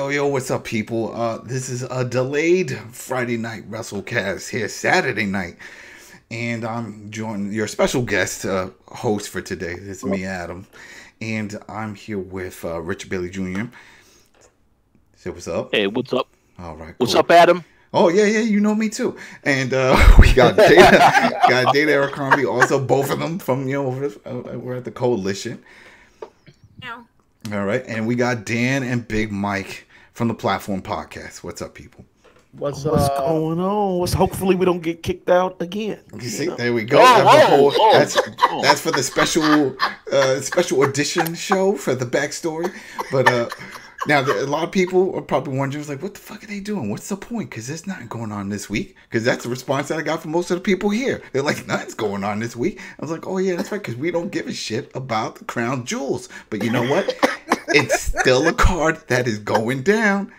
Yo, what's up, people? This is a delayed Friday Night WrestleCast here, Saturday night. And I'm joining your special guest host for today. It's me, Adam. And I'm here with Richard Bailey Jr. Say what's up. Hey, what's up? All right, What's cool. up, Adam? Oh, yeah, you know me too. And we got Data Abercrombie, also both of them from, we're at the Koalition. Yeah. All right, and we got Dan and Big Mike from the Platform Podcast. What's up, people? What's going on? Hopefully we don't get kicked out again. You see, there we go. That's for the special edition show for the backstory. But now a lot of people are probably wondering, like, what the fuck are they doing? What's the point? Because there's nothing going on this week. Because that's the response that I got from most of the people here. They're like, nothing's going on this week. I was like, oh yeah, that's right. Because we don't give a shit about the Crown Jewels. But you know what? It's still a card that is going down.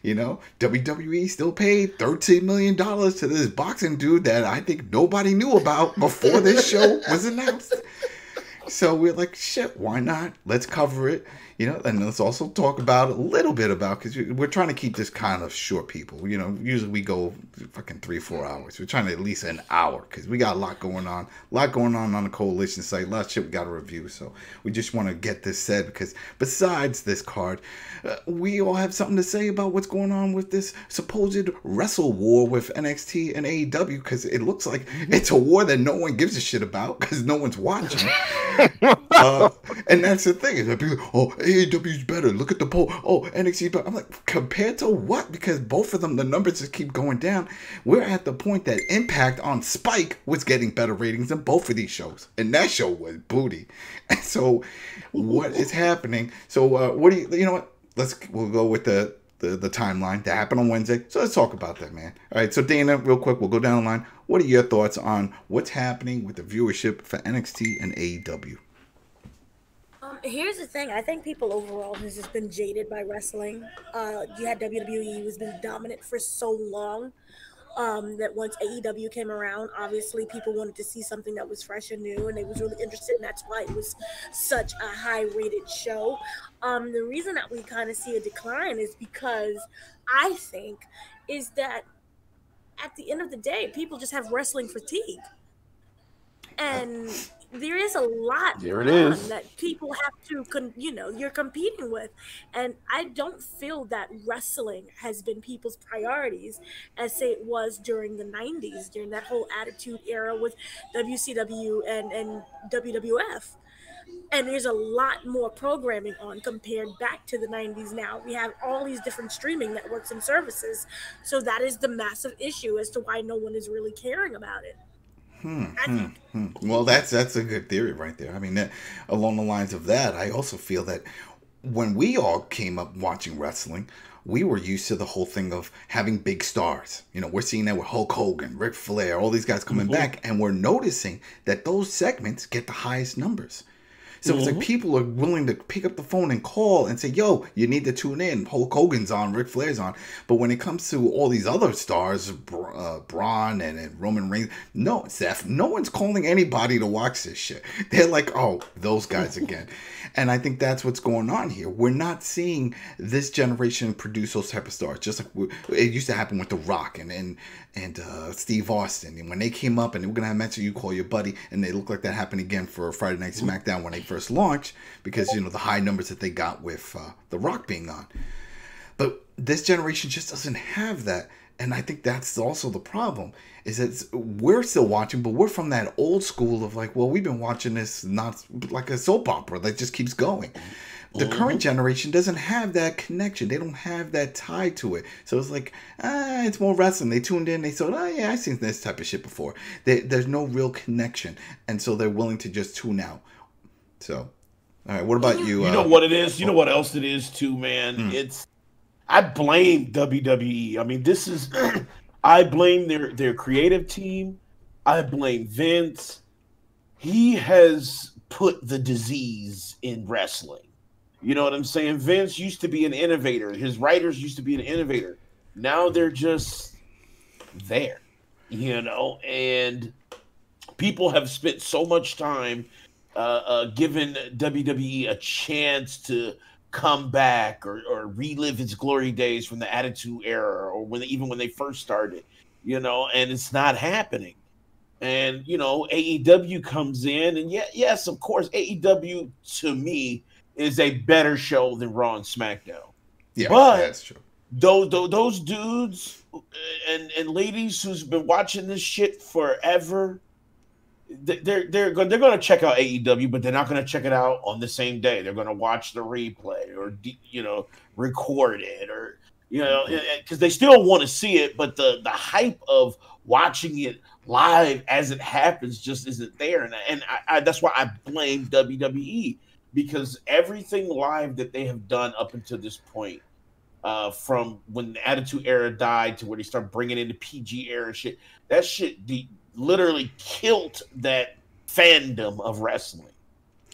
You know, WWE still paid $13 million to this boxing dude that I think nobody knew about before this show was announced. So we're like, shit, why not? Let's cover it, and let's also talk about a little bit about, because we're trying to keep this kind of short, people. Usually we go fucking 3-4 hours. We're trying to at least an hour, because we got a lot going on the Koalition site, a lot of shit we got to review. So we just want to get this said, because besides this card, we all have something to say about what's going on with this supposed wrestle war with NXT and AEW, because it looks like it's a war that no one gives a shit about, because no one's watching. And that's the thing, is that people, oh, AEW's better, look at the poll, oh, NXT's better. I'm like, compared to what? Because both of them, the numbers just keep going down. We're at the point that Impact on Spike was getting better ratings than both of these shows, and that show was booty. And so what is happening? So what do you know what, we'll go with the timeline that happened on Wednesday. So let's talk about that, man. All right, so Dana, real quick, we'll go down the line. What are your thoughts on what's happening with the viewership for NXT and AEW? Here's the thing. I think people overall has just been jaded by wrestling. You had WWE, who's been dominant for so long, that once AEW came around, obviously people wanted to see something that was fresh and new, and they was really interested, and that's why it was such a high-rated show. The reason that we kind of see a decline is because I think is that at the end of the day, people just have wrestling fatigue. And there is a lot that people have to, you're competing with. And I don't feel that wrestling has been people's priorities as, say, it was during the 90s, during that whole Attitude Era with WCW and WWF. And there's a lot more programming on compared back to the 90s now. We have all these different streaming networks and services. So that is the massive issue as to why no one is really caring about it. Well, that's a good theory right there. I mean, along the lines of that, I also feel that when we all came up watching wrestling, we were used to the whole thing of having big stars. We're seeing that with Hulk Hogan, Ric Flair, all these guys coming back, and we're noticing that those segments get the highest numbers. So it's like people are willing to pick up the phone and call and say, yo, you need to tune in. Hulk Hogan's on, Ric Flair's on. But when it comes to all these other stars, Braun and Roman Reigns, no, Seth, no one's calling anybody to watch this shit. They're like, oh, those guys again. And I think that's what's going on here. We're not seeing this generation produce those type of stars. Just like it used to happen with The Rock and Steve Austin. And when they came up and they were going to have matches, you call your buddy. And they look like that happened again for Friday Night SmackDown when they first launched. Because, the high numbers that they got with The Rock being on. But this generation just doesn't have that. And I think that's also the problem, is that we're still watching, but we're from that old school of like, well, we've been watching this not like a soap opera that just keeps going. The current generation doesn't have that connection. They don't have that tie to it. So it's like, it's more wrestling. They tuned in. They thought, oh, yeah, I've seen this type of shit before. There's no real connection. And so they're willing to just tune out. So, all right, what about you? You know what it is? You know what else it is, too, man? I blame WWE. I mean, I blame their creative team. I blame Vince. He has put the disease in wrestling. You know what I'm saying? Vince used to be an innovator. His writers used to be an innovator. Now they're just there, and people have spent so much time giving WWE a chance to come back or relive its glory days from the Attitude Era or even when they first started, and it's not happening. And AEW comes in, and yes, of course, AEW to me is a better show than Raw and SmackDown. Yeah, but that's true. Those dudes and ladies who's been watching this shit forever, they're going to check out AEW, but they're not going to check it out on the same day. They're going to watch the replay or record it, or because they still want to see it, but the hype of watching it live as it happens just isn't there. And I that's why I blame WWE, because everything live that they have done up until this point, from when the Attitude Era died to where they start bringing in the PG era shit, that shit literally killed that fandom of wrestling.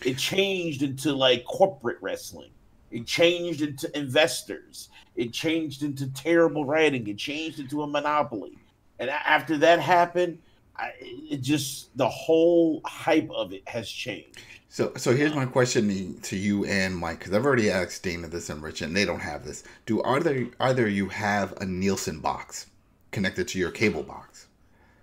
It changed into like corporate wrestling. It changed into investors. It changed into terrible writing. It changed into a monopoly. And after that happened, the whole hype of it has changed. So here's my question to you and Mike, because I've already asked Dana this and Rich, and they don't have this. Do either you have a Nielsen box connected to your cable box?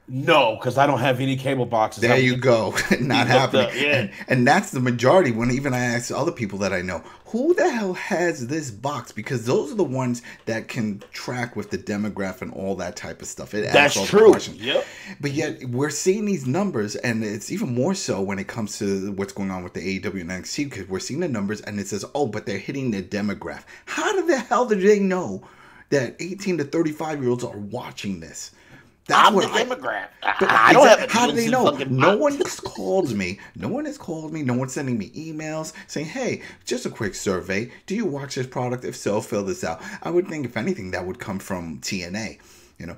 No, because I don't have any cable boxes. There you go. Not happening. And that's the majority. When even I ask other people that I know, who the hell has this box? Because those are the ones that can track with the demographic and all that type of stuff. That's true. Yep. But yet we're seeing these numbers, and it's even more so when it comes to what's going on with the AEW and NXT, because we're seeing the numbers and it says, oh, but they're hitting the demographic. How the hell did they know that 18 to 35-year-olds are watching this? That's the demographic. I don't have a How do they know? No one has called me. No one has called me. No one's sending me emails saying, hey, just a quick survey. Do you watch this product? If so, fill this out. I would think, if anything, that would come from TNA,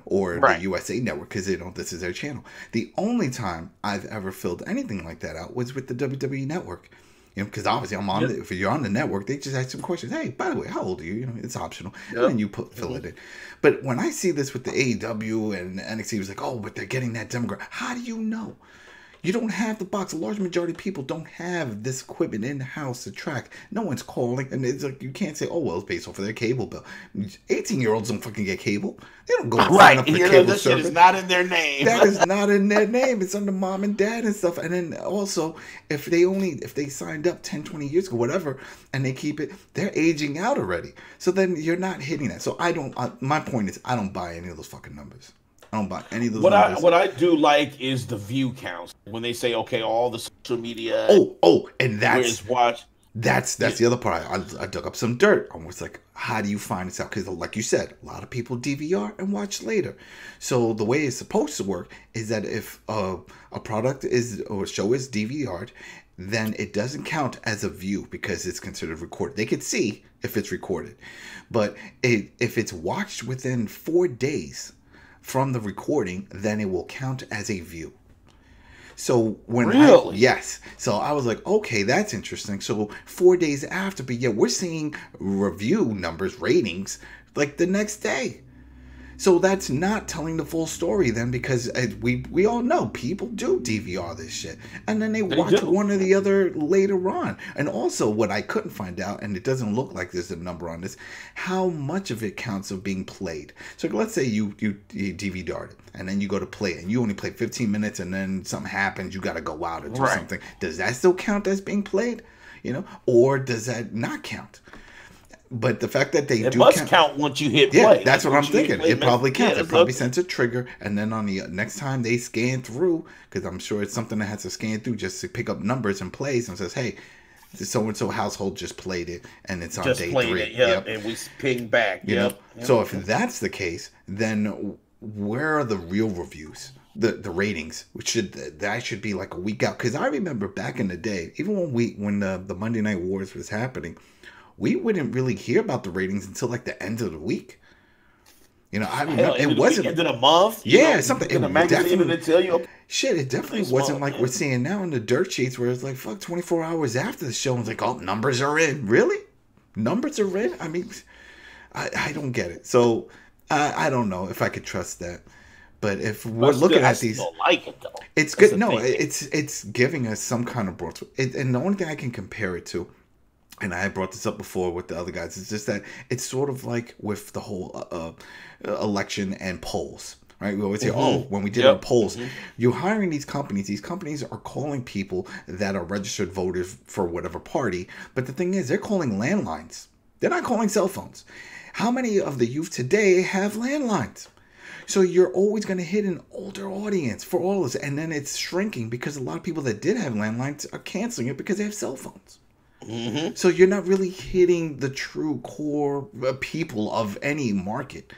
or the USA Network, because this is their channel. The only time I've ever filled anything like that out was with the WWE Network. Because obviously I'm on. If you're on the network, they just ask some questions. Hey, by the way, how old are you? It's optional, and then you fill it in. But when I see this with the AEW and NXT, it was like, oh, but they're getting that demographic. How do you know? You don't have the box. A large majority of people don't have this equipment in the house to track. No one's calling, and it's like you can't say, oh, well, it's based off of their cable bill. 18-year-olds don't fucking get cable. They don't go sign up for cable this service. Shit is not in their name. That is not in their name. It's under mom and dad and stuff. And then also, if they signed up 10, 20 years ago, whatever, and they keep it, they're aging out already. So then you're not hitting that. So my point is, I don't buy any of those fucking numbers. I don't buy any of those numbers. What I do like is the view counts. When they say, okay, all the social media. And that's the other part. I dug up some dirt. I was like, how do you find this out? Because like you said, a lot of people DVR and watch later. So the way it's supposed to work is that if a product or a show is DVR'd, then it doesn't count as a view because it's considered recorded. They could see if it's recorded. But if it's watched within 4 days from the recording, then it will count as a view. So yes. So I was like, okay, that's interesting. So 4 days after, but yeah, we're seeing review numbers, ratings, like the next day. So that's not telling the full story then, because we all know people do DVR this shit. And then they watch one or the other later on. And also what I couldn't find out, and it doesn't look like there's a number on this, how much of it counts of being played. So let's say you DVR'd it, and then you go to play it, and you only play 15 minutes, and then something happens, you got to go out or do something. Does that still count as being played? Or does that not count? But the fact that it must count once you hit play. Yeah, that's what I'm thinking. It probably counts. It probably sends a trigger, and then on the next time they scan through, because I'm sure it's something that has to scan through just to pick up numbers and plays, and says, hey, the so-and-so household just played it, and it's on day 3. Yep, and we ping back. Yep. So if that's the case, then where are the real reviews? The ratings, that should be like a week out. Because I remember back in the day, even when the Monday Night Wars was happening, we wouldn't really hear about the ratings until like the end of the week. I remember it wasn't end of the month. Something. In the magazine, they tell you. Shit, it definitely wasn't like we're seeing now in the dirt sheets, where it's like 24 hours after the show, and it's like, oh, numbers are in. Really, numbers are in. I mean, I don't get it. So I don't know if I could trust that. But if we're looking at these, I still like it though. It's good. No, it's giving us some kind of growth. And the only thing I can compare it to, and I brought this up before with the other guys, it's just that it's sort of like with the whole election and polls. Right, we always say, when we did our polls, you're hiring these companies are calling people that are registered voters for whatever party. But the thing is, they're calling landlines. They're not calling cell phones. How many of the youth today have landlines? So you're always going to hit an older audience for all this. And then it's shrinking because a lot of people that did have landlines are canceling it because they have cell phones. So you're not really hitting the true core people of any market.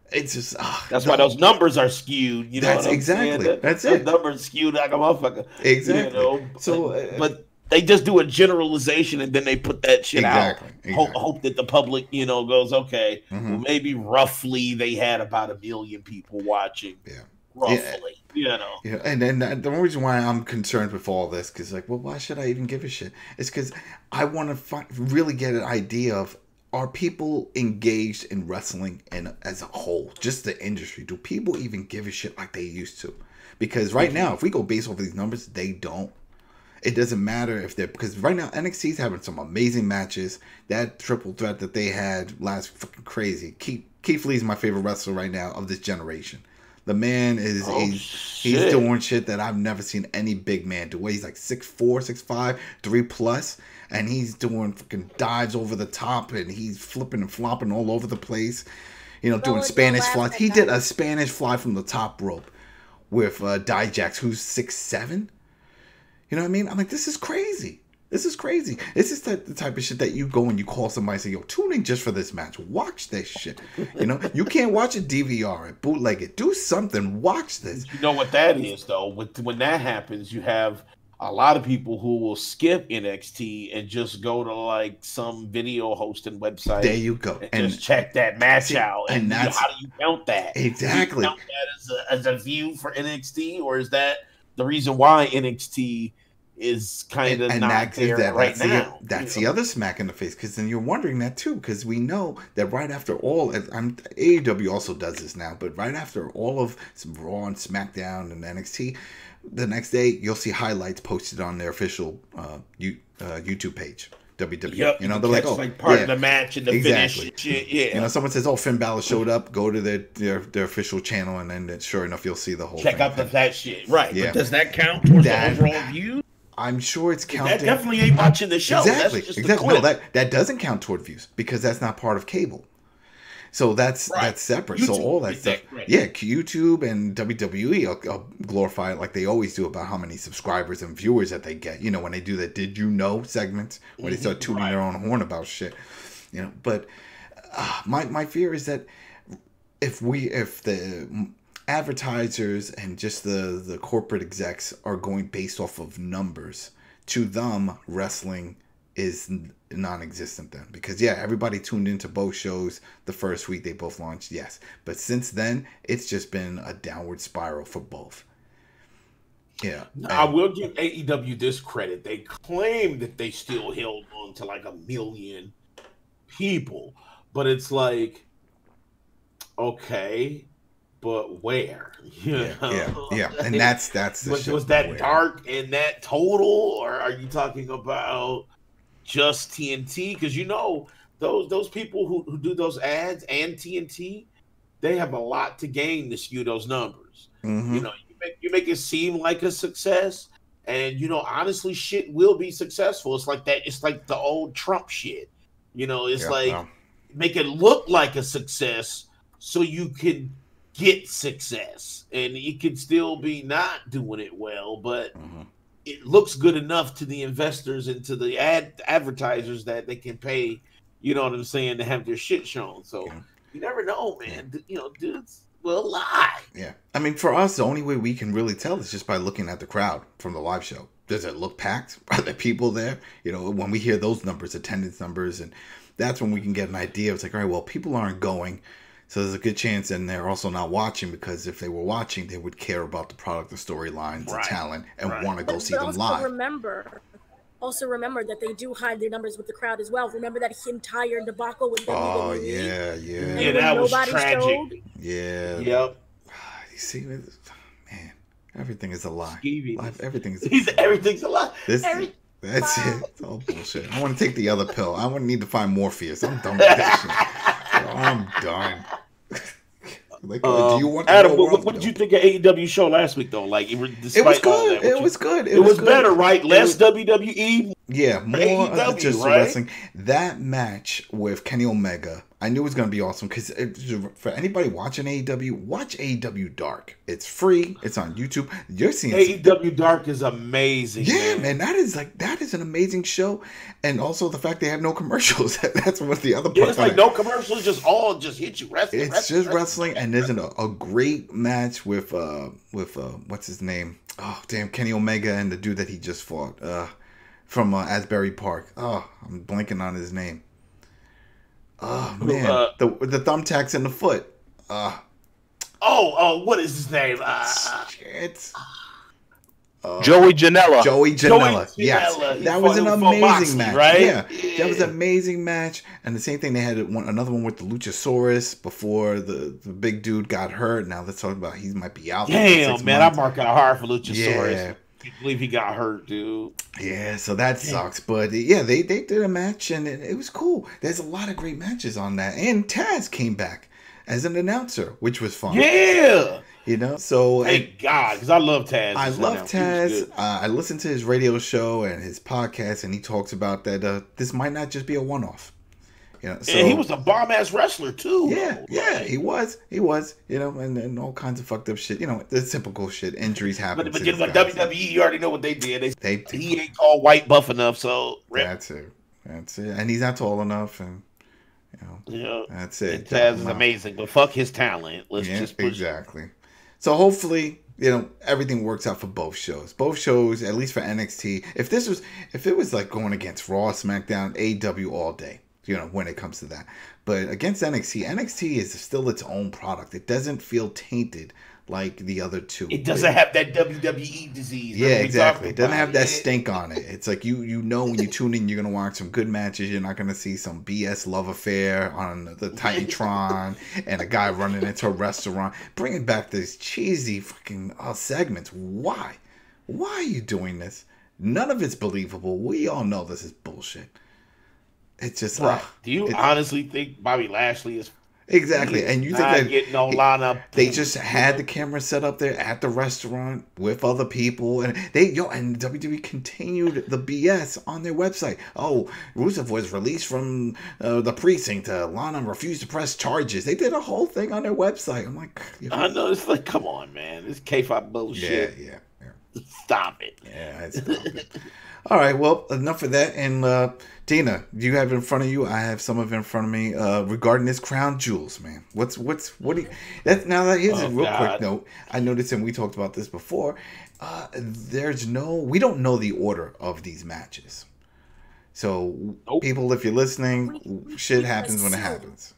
It's just that's why those numbers are skewed. You know, that's exactly. That's those it. numbers skewed like a motherfucker. Exactly. You know? So, but they just do a generalization and then they put that shit out. Exactly. Hope that the public, goes, okay. Well, maybe roughly they had about 1 million people watching. Yeah. Roughly. Yeah, and then the only reason why I'm concerned with all this, because why should I even give a shit? It's because I want to really get an idea of, are people engaged in wrestling and as a whole, just the industry? Do people even give a shit like they used to? Because right now, if we go based off of these numbers, they don't. It doesn't matter if they're, because right now NXT's having some amazing matches. That triple threat that they had last, fucking crazy. Keith Lee's my favorite wrestler right now of this generation. The man is he's doing shit that I've never seen any big man do. He's like 6'4", 6'5", 3+, and he's doing fucking dives over the top, and he's flipping and flopping all over the place. Doing Spanish flies. He did a Spanish fly from the top rope with Dijak, who's 6'7". You know what I mean? I'm like, this is crazy. This is crazy. This is the type of shit that you go and you call somebody and say, yo, tune in just for this match. Watch this shit. You can't watch a DVR it, bootleg it. Do something. Watch this. You know what that is, though? When that happens, you have a lot of people who will skip NXT and just go to like some video hosting website. There you go. And just check that match out. And that's, how do you count that? Exactly. Do you count that as a view for NXT, or is that the reason why NXT is kind of not there right now? That's the other smack in the face, because then you're wondering that too, because we know that right after all, AEW also does this now, but right after all of Raw and SmackDown and NXT, the next day you'll see highlights posted on their official YouTube page. WWE. Yep. They're like, part of the match and the finish shit. Yeah. Someone says, Finn Balor showed up, go to their official channel, and then sure enough you'll see the whole thing. Check out that shit. Right. Yeah. But does that count towards the overall view? I'm sure it's counting. That definitely ain't watching the show. Exactly. No, that doesn't count toward views because that's not part of cable. So that's separate. YouTube, so all that stuff, YouTube and WWE will glorify it like they always do about how many subscribers and viewers that they get. When they do that "Did you know" segments, when they start tooting their own horn about shit. But my fear is that if the advertisers and just the corporate execs are going based off of numbers, to them wrestling is non-existent then, because everybody tuned into both shows the first week they both launched, but since then it's just been a downward spiral for both. I will give AEW this credit. They claim that they still held on to like 1 million people, but it's like, okay, but where? And that's the was that dark in that total, or are you talking about just TNT? Because those people who do those ads and TNT, they have a lot to gain to skew those numbers. You make it seem like a success, and honestly, shit will be successful. It's like that. It's like the old Trump shit. Make it look like a success so you can get success, and it could still be not doing it well, but it looks good enough to the investors and to the advertisers that they can pay, you know what I'm saying, to have their shit shown. So you never know, man. Dudes will lie. Yeah. I mean, for us, the only way we can really tell is just by looking at the crowd from the live show. Does it look packed? Are there people there? When we hear those numbers, attendance numbers, and that's when we can get an idea. It's like, all right, well, people aren't going, so there's a good chance, and they're also not watching, because if they were watching, they would care about the product, the storylines, the talent, and want to go see them live. Also remember that they do hide their numbers with the crowd as well. Remember that entire debacle with WWE? Oh, yeah. Yeah, that was tragic. Showed? Yeah. Yep. You see, man, everything is a lie. Skeevy. Everything's a lie. That's it. It's all bullshit. I want to take the other pill. I want to need to find Morpheus. I'm done with that shit. I'm done. Like, do you want Adam? What did you think of AEW show last week though? Like, it was good. It was good. It was better, right? Less WWE. Yeah, more AEW, just right? wrestling. That match with Kenny Omega, I knew it was going to be awesome because for anybody watching AEW, watch AEW Dark. It's free. It's on YouTube. You're seeing AEW Dark is amazing. Yeah, man, that is an amazing show, and also the fact they have no commercials. That's what the other part. Yeah, it's like no commercials, just hit you wrestling. It's just wrestling, and there's a great match with what's his name? Oh damn, Kenny Omega and the dude that he just fought. From Asbury Park. Oh, I'm blanking on his name. Oh man, the thumbtacks in the foot. What is his name? Shit. Joey Janela. Joey Janela. Yes, that was an amazing match. Right? Yeah, that was an amazing match. And the same thing, they had another one with the Luchasaurus before the big dude got hurt. Now let's talk about he might be out. Damn, man, I'm marking hard for Luchasaurus. Yeah. I believe he got hurt, dude. Yeah, so that sucks. But yeah, they did a match and it was cool. There's a lot of great matches on that. And Taz came back as an announcer, which was fun. Yeah. You know, so thank God, because I love Taz. I love Taz. I listened to his radio show and his podcast, and he talks about that this might not just be a one-off. You know, so, and he was a bomb-ass wrestler too. Yeah, he was. You know, and all kinds of fucked up shit. You know, the typical shit. Injuries happen. But with WWE, you already know what they did. He ain't tall, white, buff enough, so that's it. And he's not tall enough, and that's it. And Taz is amazing, but fuck his talent. Let's just push exactly. So hopefully, you know, everything works out for both shows. Both shows, at least for NXT. If it was like going against Raw, SmackDown, AEW all day, you know, when it comes to that. But against NXT is still its own product. It doesn't feel tainted like the other two. It doesn't have that WWE disease. Yeah, exactly. It doesn't have that stink on it. It's like you know when you tune in, you're going to watch some good matches. You're not going to see some BS love affair on the Titantron and a guy running into a restaurant. Bringing back these cheesy fucking segments. Why? Why are you doing this? None of it's believable. We all know this is bullshit. It's just do you honestly think Bobby Lashley is exactly? And you think that getting no lineup? They just had the camera set up there at the restaurant with other people, and and WWE continued the BS on their website. Oh, Rusev was released from the precinct. Lana refused to press charges. They did a whole thing on their website. I'm like, I know, it's like, come on, man, this K-pop bullshit. Yeah. Stop it. Yeah, stop it. All right, well, enough of that. And Dina, do you have it in front of you? I have some of it in front of me regarding this Crown Jewels, man. What do you? Here's a real quick note. I noticed, and we talked about this before. We don't know the order of these matches. So, people, if you're listening, shit happens when it happens.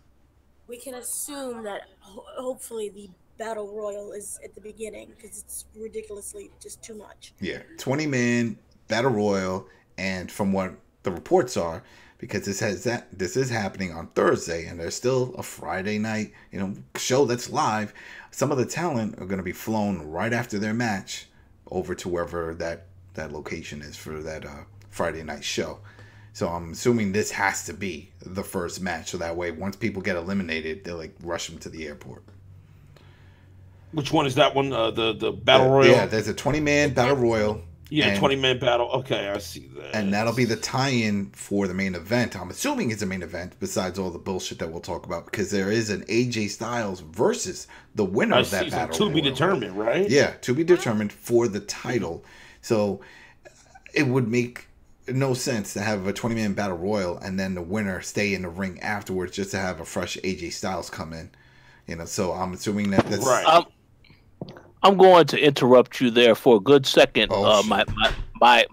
We can assume that hopefully the Battle Royal is at the beginning because it's ridiculously just too much. Yeah, 20-man Battle Royal, and from what the reports are, because this is happening on Thursday, and there's still a Friday night, you know, show that's live. Some of the talent are going to be flown right after their match over to wherever that location is for that Friday night show. So I'm assuming this has to be the first match, so that way once people get eliminated, they'll like rush them to the airport. Which one is that one? The Battle Royal? Yeah, there's a 20-man Battle Royal. Yeah, 20-man battle. Okay, I see that. And that'll be the tie-in for the main event. I'm assuming it's a main event, besides all the bullshit that we'll talk about, because there is an AJ Styles versus the winner of that battle. To be determined, right? Yeah, to be determined for the title. So it would make no sense to have a 20-man battle royal and then the winner stay in the ring afterwards just to have a fresh AJ Styles come in. You know, so I'm assuming that's right. I'm going to interrupt you there for a good second. My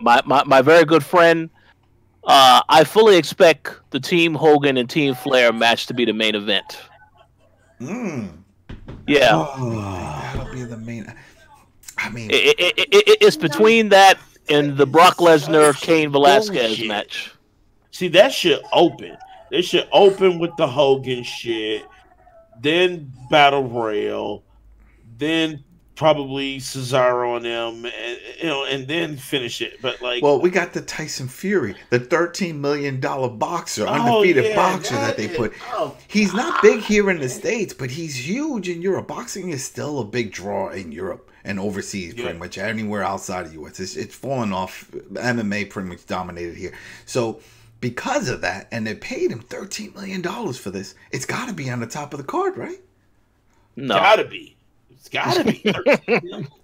very good friend. I fully expect the Team Hogan and Team Flair match to be the main event. Yeah, that'll be the main. I mean, it's between that and the Brock Lesnar Cain Velasquez match. See, that shit open. They should open with the Hogan shit, then Battle Royal, then probably Cesaro on them, and then finish it. But like, well, we got the Tyson Fury, the $13 million boxer, undefeated boxer that they put. He's not big here in the States, but he's huge in Europe. Boxing is still a big draw in Europe and overseas, pretty much anywhere outside of the U.S. It's fallen off. MMA pretty much dominated here. So because of that, and they paid him $13 million for this, it's got to be on the top of the card, right? No, gotta be. It's gotta be.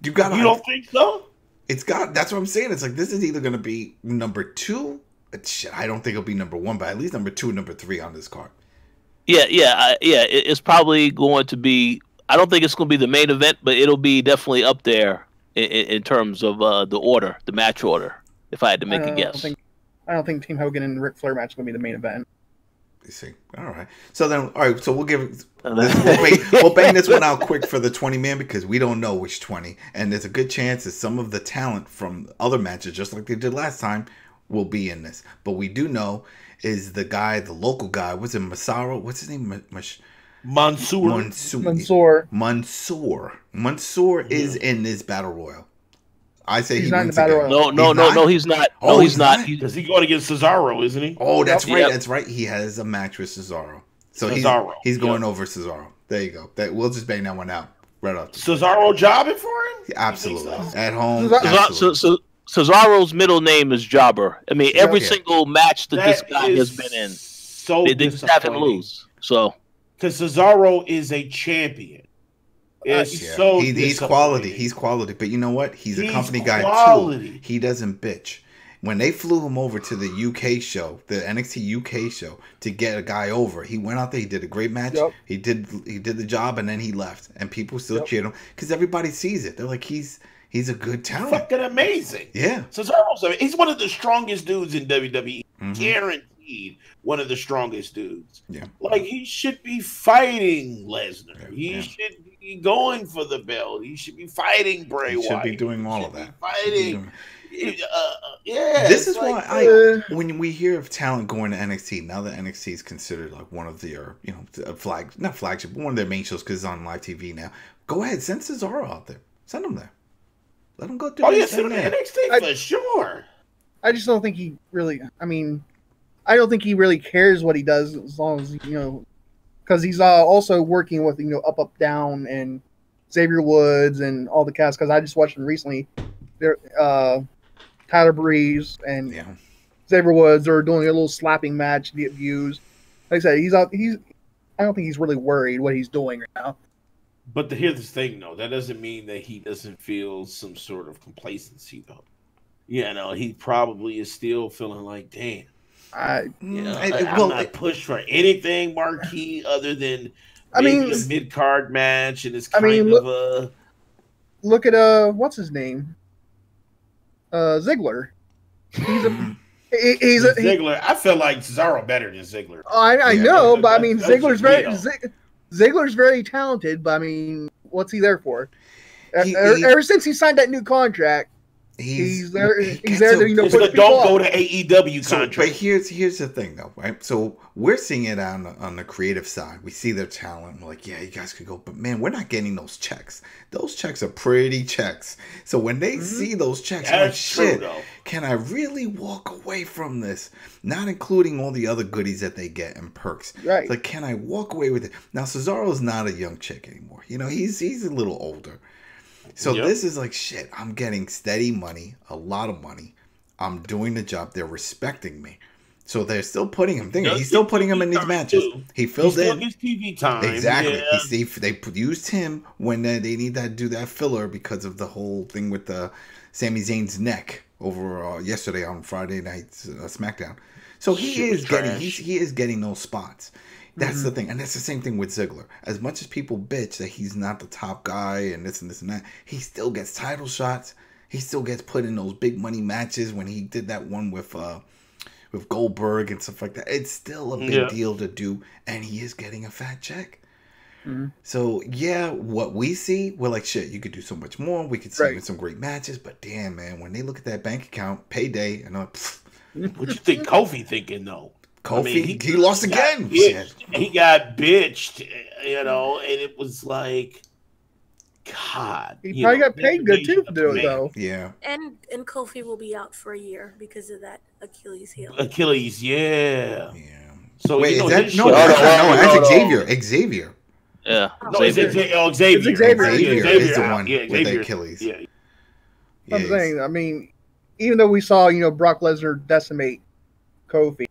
You don't think so? It's got. That's what I'm saying. It's like this is either gonna be number 2. Shit, I don't think it'll be number 1, but at least number 2, number 3 on this card. Yeah. It's probably going to be. I don't think it's going to be the main event, but it'll be definitely up there in terms of the order, the match order. If I had to make a guess, I don't think Team Hogan and Ric Flair match is going to be the main event. You see, all right. So then, all right. So we'll bang this one out quick for the 20-man because we don't know which 20, and there's a good chance that some of the talent from other matches, just like they did last time, will be in this. But we do know is the guy, the local guy. Was it Massaro? What's his name? Mansoor is in this battle royal. I say he's he not wins in the battle again. royal. No, he's not. Oh, he's not. Because he's going against Cesaro, isn't he? Oh, that's right. That's right. He has a match with Cesaro. So he's going over Cesaro. There you go. We'll just bang that one out right off. Cesaro jobbing for him? Yeah, absolutely. So? At home. Cesaro's middle name is Jobber. I mean, every single match that this guy has been in, they just have him lose. So, because Cesaro is a champion. He's quality. He's quality. But you know what? He's a company guy too. He doesn't bitch. When they flew him over to the UK show, the NXT UK show, to get a guy over, he went out there. He did a great match. Yep. He did the job, and then he left. And people still cheered him because everybody sees it. They're like, he's a good talent. Fucking amazing. Yeah. He's one of the strongest dudes in WWE. Mm-hmm. Guaranteed one of the strongest dudes. Yeah. Like, he should be fighting Lesnar. He should be going for the belt. He should be fighting Bray Wyatt. He should be doing all of that. Fighting. This is why when we hear of talent going to NXT, now that NXT is considered like one of their, not flagship, but one of their main shows because it's on live TV now. Go ahead, send Cesaro out there. Send him there. Let him go do send him to NXT for sure. I just don't think he really. I mean, I don't think he really cares what he does as long as because he's also working with Up Up Down and Xavier Woods and all the cast. Because I just watched him recently. They're Tyler Breeze and Xavier Woods are doing a little slapping match to get views. Like I said, I don't think he's really worried what he's doing right now. But here's the thing, though. That doesn't mean that he doesn't feel some sort of complacency, though. He probably is still feeling like, damn. I'm not pushed for anything marquee other than a mid-card match, and it's look at what's his name? Ziggler. He's Ziggler. I feel like Cesaro better than Ziggler. I know, but I mean, Ziggler's very talented. But I mean, what's he there for? Ever since he signed that new contract, he's there. He's there to don't go to AEW contract. But here's the thing, though, right? So we're seeing it on the creative side. We see their talent. We're like, yeah, you guys could go, but man, we're not getting those checks. Those checks are pretty checks. So when they see those checks, they're like, shit, can I really walk away from this? Not including all the other goodies that they get and perks. Right? It's like, can I walk away with it? Now Cesaro's not a young chick anymore. He's a little older. So this is like, shit, I'm getting steady money, a lot of money. I'm doing the job. They're respecting me. So they're still putting him. He's still putting him in these matches. He filled in. His TV time. Exactly. Yeah. They used him when they need to do that filler because of the whole thing with Sami Zayn's neck over yesterday on Friday Night SmackDown. So he is getting those spots. That's the thing. And that's the same thing with Ziggler. As much as people bitch that he's not the top guy and this and this and that, he still gets title shots. He still gets put in those big money matches when he did that one with Goldberg and stuff like that. It's still a big deal to do, and he is getting a fat check. Mm-hmm. So, what we see, we're like, shit, you could do so much more. We could see you in some great matches, but damn, man, when they look at that bank account, payday, and what you think Kofi thinking, though? Kofi, he lost again. He got bitched, and it was like, God, he probably got paid good too to do it though. Yeah. And Kofi will be out for a year because of that Achilles heel. Achilles, yeah. So wait, is that that's Xavier. Yeah. No, Xavier. Xavier is the one with the Achilles. Yeah. I'm saying, I mean, even though we saw, Brock Lesnar decimate Kofi.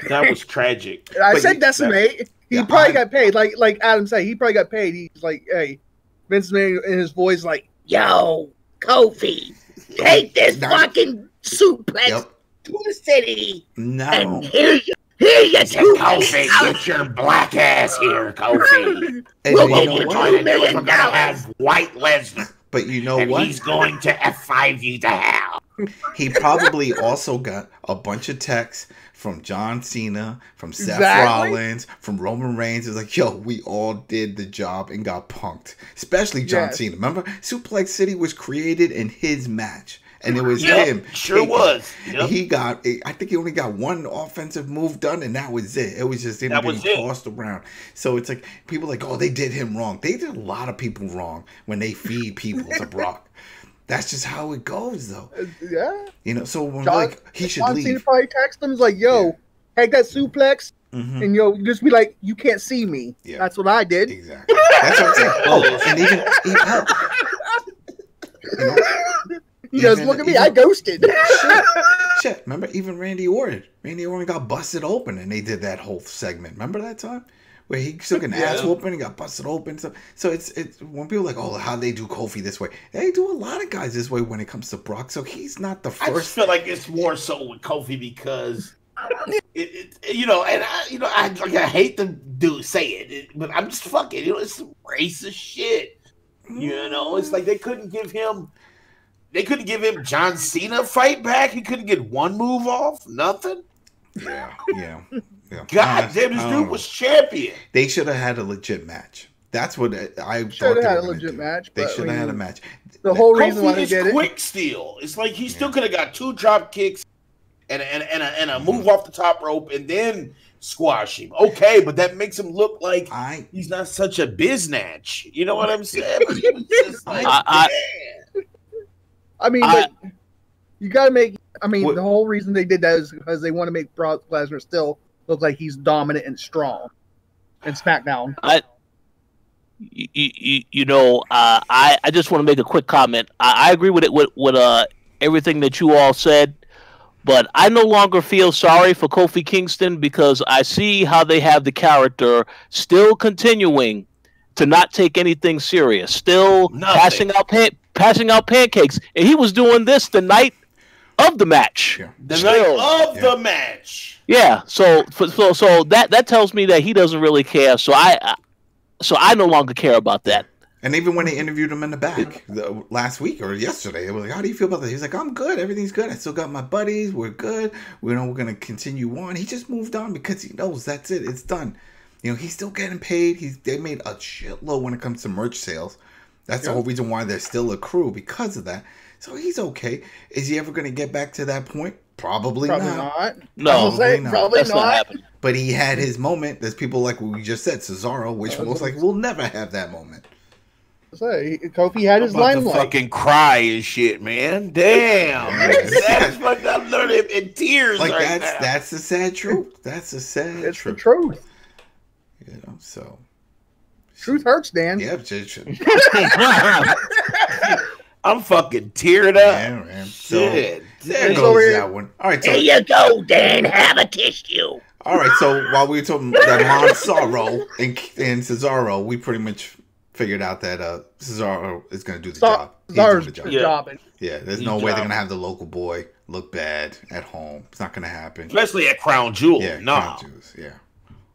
That was tragic. I said decimate. He probably got paid. Like Adam said, he probably got paid. He's like, hey, Vince McMahon in his voice like, yo, Kofi, take this fucking suplex to the city. No. And here you Kofi, get your black ass here, Kofi. We'll what give you $2 million. We're going to have White Lesnar. But you know what? He's going to F5 you to hell. He probably also got a bunch of texts from John Cena, from Seth Rollins, from Roman Reigns. It's like, yo, we all did the job and got punked. Especially John Cena. Remember, Suplex City was created in his match. And it was him. Sure was. Yep. He got, I think he only got one offensive move done, and that was it. It was just him getting tossed around. So it's like, people are like, oh, they did him wrong. They did a lot of people wrong when they feed people to Brock. That's just how it goes, though. Yeah. So when he should John leave. Cena probably text him, like, yo, take that suplex, and just be like, you can't see me. Yeah. That's what I did. Exactly. That's what I'm saying. Oh, and even he goes, look at me, I ghosted. Shit. Remember, even Randy Orton. Randy Orton got busted open, and they did that whole segment. Remember that time? Where he took an ass whooping and got busted open. So it's when people are like, oh, how they do Kofi this way? They do a lot of guys this way when it comes to Brock. So he's not the first. I just feel like it's more so with Kofi because, I hate to say it, but I'm just fucking, it's some racist shit. It's like they couldn't give him John Cena fight back. He couldn't get one move off. Nothing. Yeah. God damn, this dude was champion. They should have had a legit match. That's what I should have had a legit match. They should have had a match. The whole reason why they did it. Quick steal. It's like he still could have got 2 drop kicks and a move off the top rope and then squash him. Okay, but that makes him look like he's not such a biznatch. You know what I'm saying? But you got to make. The whole reason they did that is because they want to make Brock Lesnar still look like he's dominant and strong in SmackDown. I just want to make a quick comment. I agree with everything that you all said, but I no longer feel sorry for Kofi Kingston because I see how they have the character still continuing to not take anything serious, still passing out pancakes, and he was doing this the night of the match. Yeah. The match. Yeah. So that tells me that he doesn't really care. So I no longer care about that. And even when they interviewed him in the back last week or yesterday, it was like, how do you feel about that? He's like, I'm good. Everything's good. I still got my buddies. We're good. We're going to continue on. He just moved on because he knows that's it. It's done. He's still getting paid. They made a shitload when it comes to merch sales. That's the whole reason why they're still a crew, because of that. So he's okay. Is he ever going to get back to that point? Probably not. No, probably not. But he had his moment. There's people like we just said, Cesaro, which looks like we'll never have that moment. Kofi had his limelight. Fucking cry and shit, man. Damn. That's fucked up. I'm learning in tears. Like that's the sad truth. That's the sad It's truth. the truth. So. Truth hurts, Dan. Yeah, I'm fucking teared up. Yeah, man. So, there goes that one. All right, so, there you go, Dan. Have a tissue. All right, so while we were talking about Cesaro and Cesaro, we pretty much figured out that Cesaro is going to do the job. Cesaro's the job. Yeah, there's no way they're going to have the local boy look bad at home. It's not going to happen. Especially at Crown Jewel. Yeah, Crown Jewels, yeah.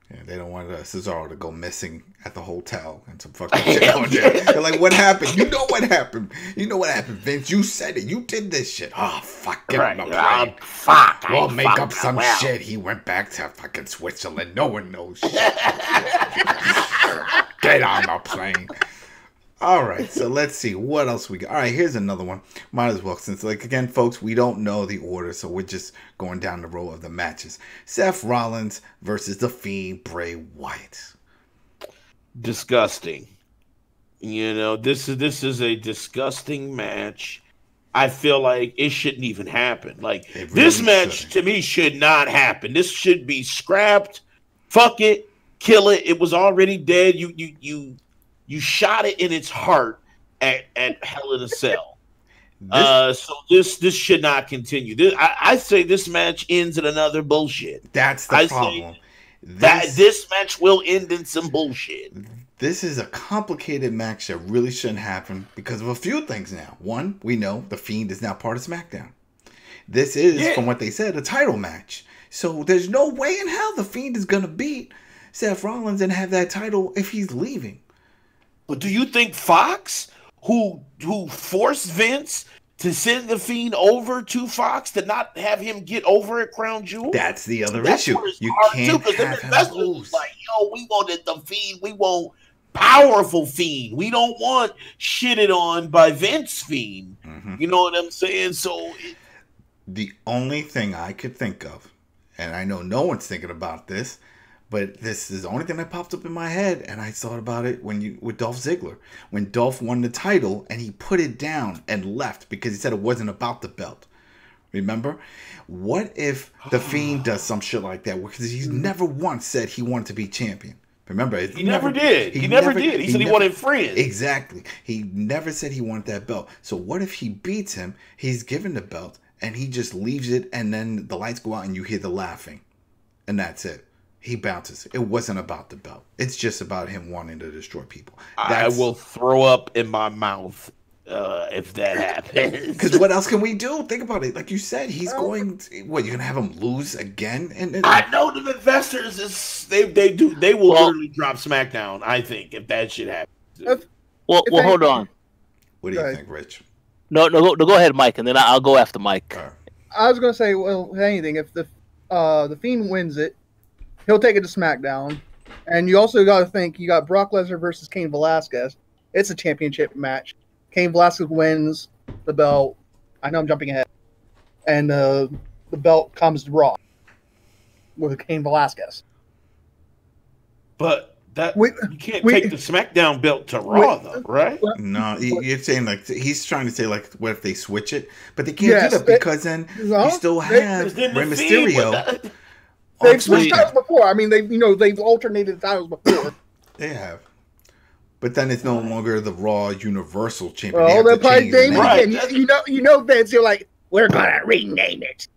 Yeah, they don't want Cesaro to go missing at the hotel and some fucking shit on there. They're like, what happened? You know what happened. You know what happened, Vince. You said it. You did this shit. Oh, fuck. Get on the plane. Fuck. We'll make up some shit. He went back to fucking Switzerland. No one knows shit. Get on the plane. All right, so let's see what else we got. All right, here's another one. Might as well, since again, folks, we don't know the order, so we're just going down the row of the matches. Seth Rollins versus The Fiend Bray Wyatt. Disgusting. You know, this is a disgusting match. I feel like it shouldn't even happen. Like really this match to me should not happen. This should be scrapped. Fuck it, kill it. It was already dead. You shot it in its heart at Hell in a Cell. So this should not continue. I say this match ends in another bullshit. That's the problem. This match will end in some bullshit. This is a complicated match that really shouldn't happen because of a few things now. One, we know The Fiend is now part of SmackDown. This is, from what they said, a title match. So there's no way in hell The Fiend is going to beat Seth Rollins and have that title if he's leaving. But do you think Fox, who forced Vince to send The Fiend over to Fox to not have him get over at Crown Jewel? That's the other issue. You can't have him lose. Like, yo, we wanted The Fiend. We want powerful Fiend. We don't want shitted on by Vince Fiend. Mm-hmm. You know what I'm saying? So the only thing I could think of, and I know no one's thinking about this, but this is the only thing that popped up in my head, and I thought about it with Dolph Ziggler. When Dolph won the title, and he put it down and left because he said it wasn't about the belt. Remember? What if The Fiend does some shit like that? Because he's never once said he wanted to be champion. Remember? He never did. He never did. He said he wanted friends. Exactly. He never said he wanted that belt. So what if he beats him, he's given the belt, and he just leaves it, and then the lights go out, and you hear the laughing. And that's it. He bounces. It wasn't about the belt. It's just about him wanting to destroy people. I will throw up in my mouth if that happens. Because what else can we do? Think about it. Like you said, he's going. What, you're gonna have him lose again? And I know the investors they will literally drop SmackDown. I think if that shit happens. Well, hold on. What do you think, Rich? No, go ahead, Mike, and then I'll go after Mike. Right. I was gonna say, well, anything if the Fiend wins it, he'll take it to SmackDown. And you also got to think, you got Brock Lesnar versus Cain Velasquez. It's a championship match. Cain Velasquez wins the belt. I know I'm jumping ahead. And the belt comes to Raw with Cain Velasquez. But you can't take the SmackDown belt to Raw, though, right? No, you're saying like he's trying to say like what if they switch it? But they can't do that because then you still have Rey Mysterio. They've switched titles before. I mean, they've alternated titles before. They have. But then it's no longer the Raw Universal Champion. Well, they'll probably name it again. You know, Vince, you're like, we're gonna rename it.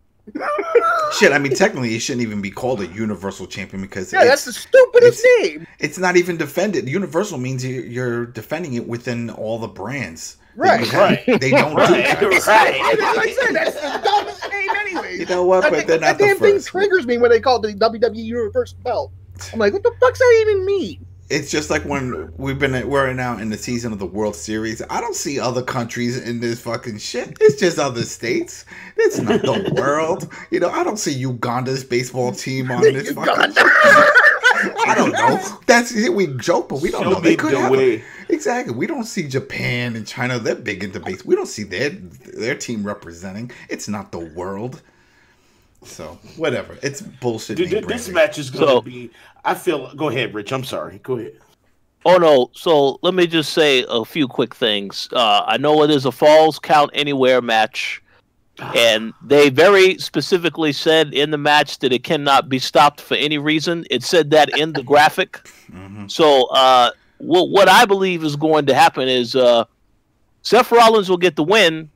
Shit, I mean, technically, it shouldn't even be called a Universal Champion because that's the stupidest name. It's not even defended. Universal means you're defending it within all the brands. Right. They don't do that. Right. Like I said, that's the dumbest name anyway. You know what? But they're not the first. That damn thing triggers me when they call it the WWE Universal Belt. I'm like, what the fuck's that even mean? It's just like when we're now in the season of the World Series. I don't see other countries in this fucking shit. It's just other states. It's not the world. You know, I don't see Uganda's baseball team on this fucking shit. I don't know. That's it. We joke, but we don't know. They could have it. Exactly. We don't see Japan and China. They're big into baseball. We don't see their team representing. It's not the world. So whatever. It's bullshit. Dude, this match is going to be. I feel. Go ahead, Rich. I'm sorry. Go ahead. Oh no. So let me just say a few quick things. I know it is a Falls Count Anywhere match, and they very specifically said in the match that it cannot be stopped for any reason. It said that in the graphic. Mm-hmm. So what I believe is going to happen is Seth Rollins will get the win.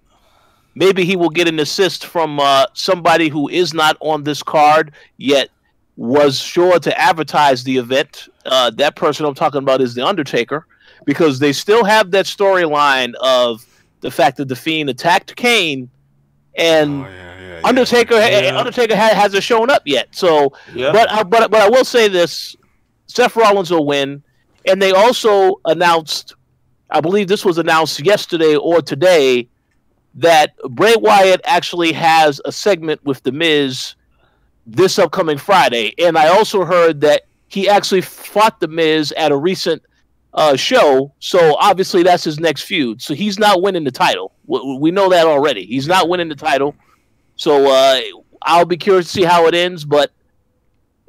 Maybe he will get an assist from somebody who is not on this card yet was sure to advertise the event. That person I'm talking about is The Undertaker, because they still have that storyline of the fact that The Fiend attacked Kane, and Undertaker hasn't shown up yet. So, but I will say this: Seth Rollins will win, and they also announced, I believe this was announced yesterday or today, that Bray Wyatt actually has a segment with The Miz this upcoming Friday. And I also heard that he actually fought The Miz at a recent show. So obviously that's his next feud. So he's not winning the title. We know that already. He's not winning the title. So I'll be curious to see how it ends. But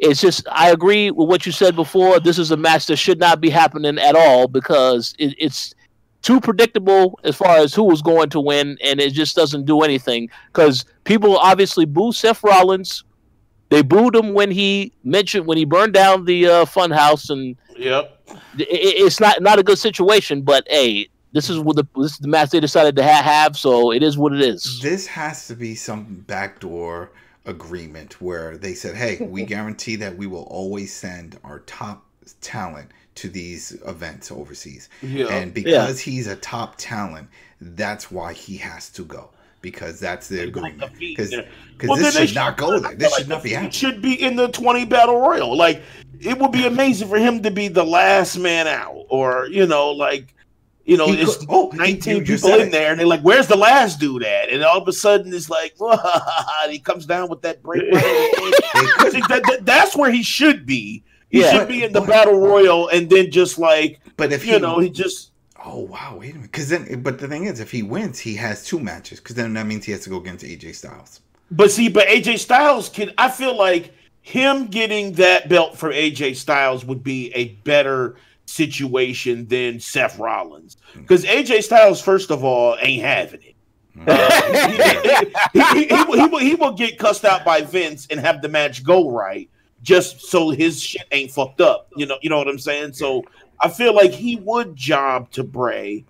It's just, I agree with what you said before. This is a match that should not be happening at all because it's too predictable as far as who was going to win, and it just doesn't do anything. Because people obviously boo Seth Rollins. They booed him when he burned down the Funhouse, and it's not a good situation. But hey, this is the match they decided to have, so it is what it is. This has to be some backdoor agreement where they said, hey, we guarantee that we will always send our top talent to these events overseas. And because he's a top talent, that's why he has to go. Because that's the agreement. Because this should not go there. This should not be happening. Should be in the 20 Battle Royal. Like, it would be amazing for him to be the last man out. Or, it's 19 people in there, and they're like, where's the last dude at? And all of a sudden, it's like, he comes down with that break. That's where he should be. He should be in the Battle Royal, and then just like, but if he just... Oh, wow, wait a minute. But the thing is, if he wins, he has 2 matches, because then that means he has to go against AJ Styles. But AJ Styles I feel like him getting that belt from AJ Styles would be a better situation than Seth Rollins, because AJ Styles, first of all, ain't having it. He will get cussed out by Vince and have the match go right just so his shit ain't fucked up. You know what I'm saying? So I feel like he would job to Bray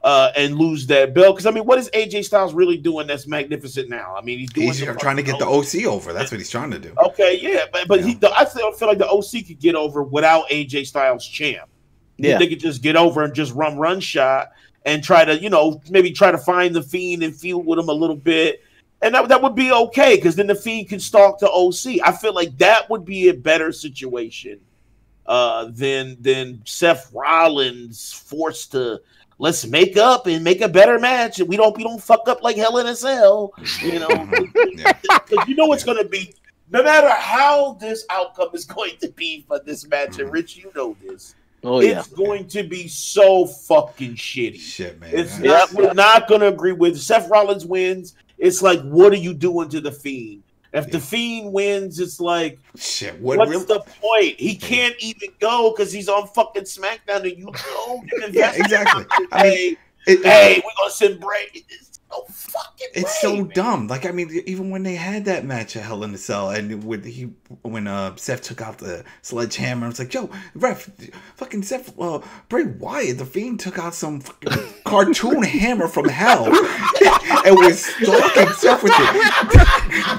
and lose that belt, because I mean, what is AJ Styles really doing that's magnificent now? I mean, he's trying to get the OC over. That's what he's trying to do. Okay, yeah, but I still feel like the OC could get over without AJ Styles champ. Yeah, they could just get over and just run shot and try to, maybe try to find the Fiend and feud with him a little bit, and that would be okay, because then the Fiend can stalk the OC. I feel like that would be a better situation than Seth Rollins forced to let's make up and make a better match, and we don't fuck up like Hell in a Cell, Because it's going to be, no matter how this outcome is going to be for this match, and Rich, you know this. It's going to be so fucking shitty. Shit, man. We're not going to agree with Seth Rollins wins. It's like, what are you doing to the Fiend? If the Fiend wins, it's like, shit. What's the point? He can't even go because he's on fucking SmackDown, and you know, exactly. I mean, we're gonna send Bray. It's so fucking. It's so dumb. Like, I mean, even when they had that match at Hell in a Cell, and when Seth took out the sledgehammer, it's like, yo, ref, fucking Seth, Bray Wyatt, the Fiend took out some fucking cartoon hammer from hell and was stalking Seth with it.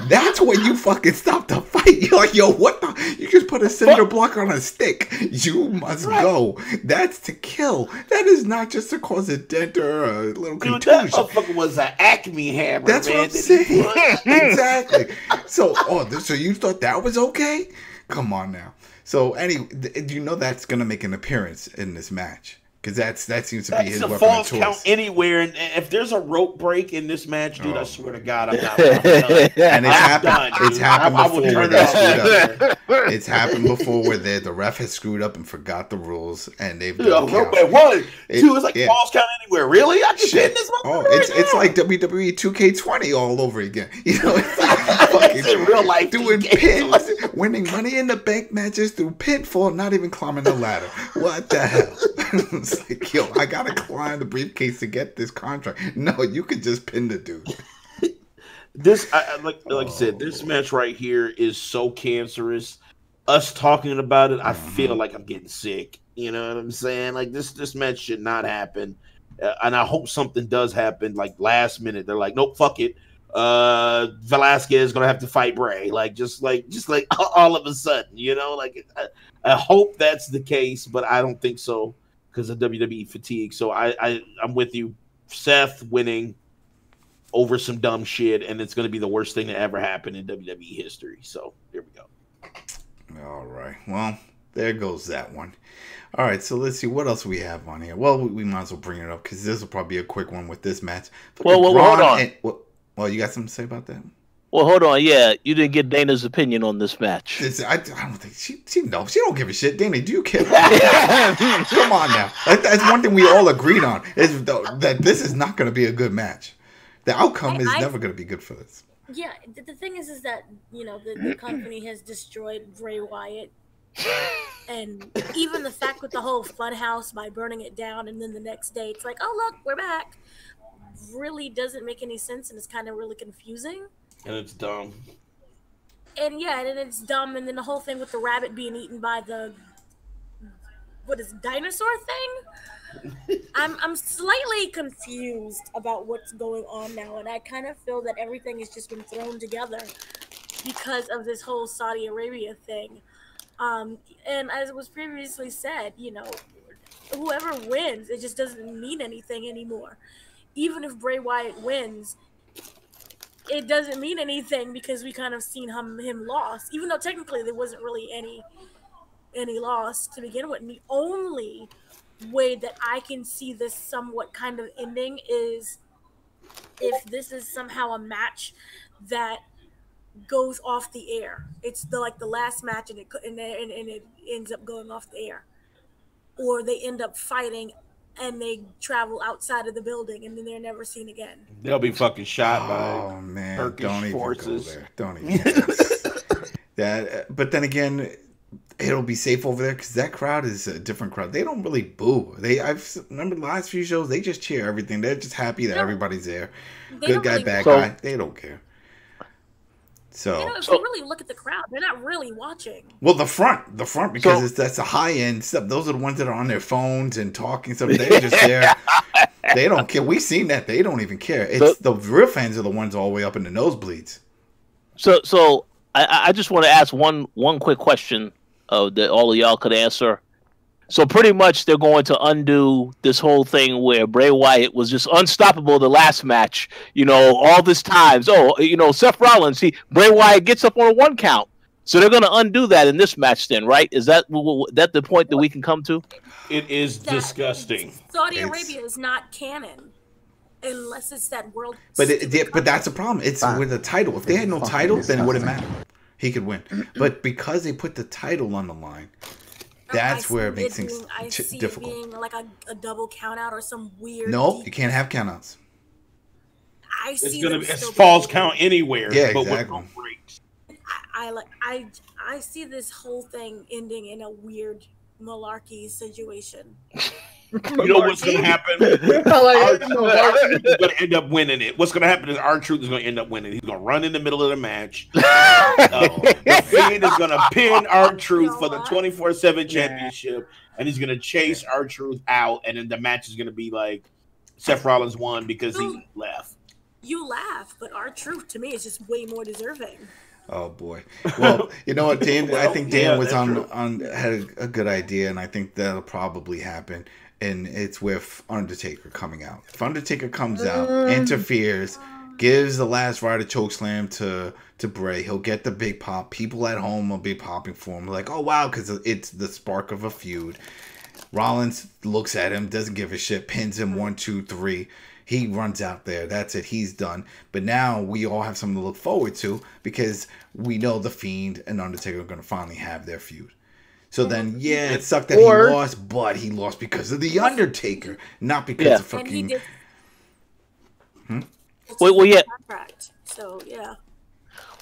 That's when you fucking stop the fight. You're like, yo, what the? You just put a cinder block on a stick. You must go. That's to kill. That is not just to cause a dent or a little contusion. That motherfucker was an Acme hammer. That's what I'm saying. Exactly. So you thought that was okay? Come on now. So anyway, that's going to make an appearance in this match, because that seems to be his weapon of choice. That's a false count anywhere, and if there's a rope break in this match, dude, I swear to God, I'm not. And it's happened before. It's happened before where the ref has screwed up and forgot the rules, and they've done one, two. It's like false count anywhere. Really? I just hit this one. It's like WWE 2K20 all over again. It's like fucking in real life doing pins, winning Money in the Bank matches through pinfall, not even climbing the ladder. What the hell? It's like, yo, I gotta climb the briefcase to get this contract. No, you could just pin the dude. Like I said, this match right here is so cancerous. Us talking about it, I feel like I'm getting sick. You know what I'm saying? Like this match should not happen, and I hope something does happen. Like last minute, they're like, nope, fuck it. Velasquez is gonna have to fight Bray. Just like all of a sudden, I hope that's the case, but I don't think so, because of WWE fatigue. So I'm with you. Seth winning over some dumb shit, and it's going to be the worst thing that ever happened in WWE history. So here we go. All right. Well, there goes that one. All right. So let's see what else we have on here. Well, we might as well bring it up, because this will probably be a quick one with this match. Well, hold on. Well, you got something to say about that? Well, hold on. Yeah, you didn't get Dana's opinion on this match. I don't think she knows. She don't give a shit. Dana, do you care? Come on now. That's one thing we all agreed on, is that this is not going to be a good match. The outcome is never going to be good for this. Yeah, the thing is that the company has destroyed Bray Wyatt, and even the fact with the whole Funhouse by burning it down, and then the next day it's like, oh look, we're back, really doesn't make any sense, and it's kind of really confusing. And it's dumb. And yeah, and it's dumb, and then the whole thing with the rabbit being eaten by the dinosaur thing. I'm slightly confused about what's going on now, and I kind of feel that everything has just been thrown together because of this whole Saudi Arabia thing. And as was previously said, whoever wins, it just doesn't mean anything anymore. Even if Bray Wyatt wins, it doesn't mean anything because we kind of seen him lost, even though technically there wasn't really any loss to begin with. And the only way that I can see this somewhat kind of ending is if this is somehow a match that goes off the air. It's the last match, and it ends up going off the air, or they end up fighting and they travel outside of the building and then they're never seen again. They'll be fucking shot by Turkish don't even forces. Go there. Don't even. That, but then again, it'll be safe over there because that crowd is a different crowd. They don't really boo. I've remember the last few shows. They just cheer everything. They're just happy that everybody's there. Good guy, really bad guy. They don't care. So if you really look at the crowd, they're not really watching. Well, the front, because that's the high end stuff. Those are the ones that are on their phones and talking stuff. They're just there. They don't care. We've seen that. They don't even care. It's the real fans are the ones all the way up in the nosebleeds. So I just want to ask one quick question that all of y'all could answer. So pretty much they're going to undo this whole thing where Bray Wyatt was just unstoppable the last match, all this times. Seth Rollins, Bray Wyatt gets up on a 1 count. So they're going to undo that in this match then, right? Is that the point that we can come to? It is disgusting. Saudi Arabia is not canon unless it's that world. But that's a problem. It's with the title. If they had no title, then it wouldn't matter. He could win. But because they put the title on the line, that's where it makes things difficult. It being like a double count out or some weird. No, you can't have countouts. It's falls count anywhere. Yeah, but exactly. with no breaks. I see this whole thing ending in a weird malarkey situation. You know what's going to happen? R-Truth is going to end up winning it. What's going to happen is R-Truth is going to end up winning. He's going to run in the middle of the match. The Fiend is going to pin R-Truth for the 24/7 championship, and he's going to chase R-Truth out, and then the match is going to be like Seth Rollins won because he left. You laugh, but R-Truth to me is just way more deserving. Oh boy! Well, you know what, Dan? I think Dan was had a good idea, and I think that'll probably happen. And it's with Undertaker coming out. If Undertaker comes out, interferes, gives the last rider chokeslam to Bray, he'll get the big pop. People at home will be popping for him, like, oh wow, because it's the spark of a feud. Rollins looks at him, doesn't give a shit, pins him 1, 2, 3. He runs out there. That's it. He's done. But now we all have something to look forward to because we know The Fiend and Undertaker are going to finally have their feud. So then, yeah, it sucked that he lost, but he lost because of The Undertaker, not because of fucking... Well, yeah. So, yeah.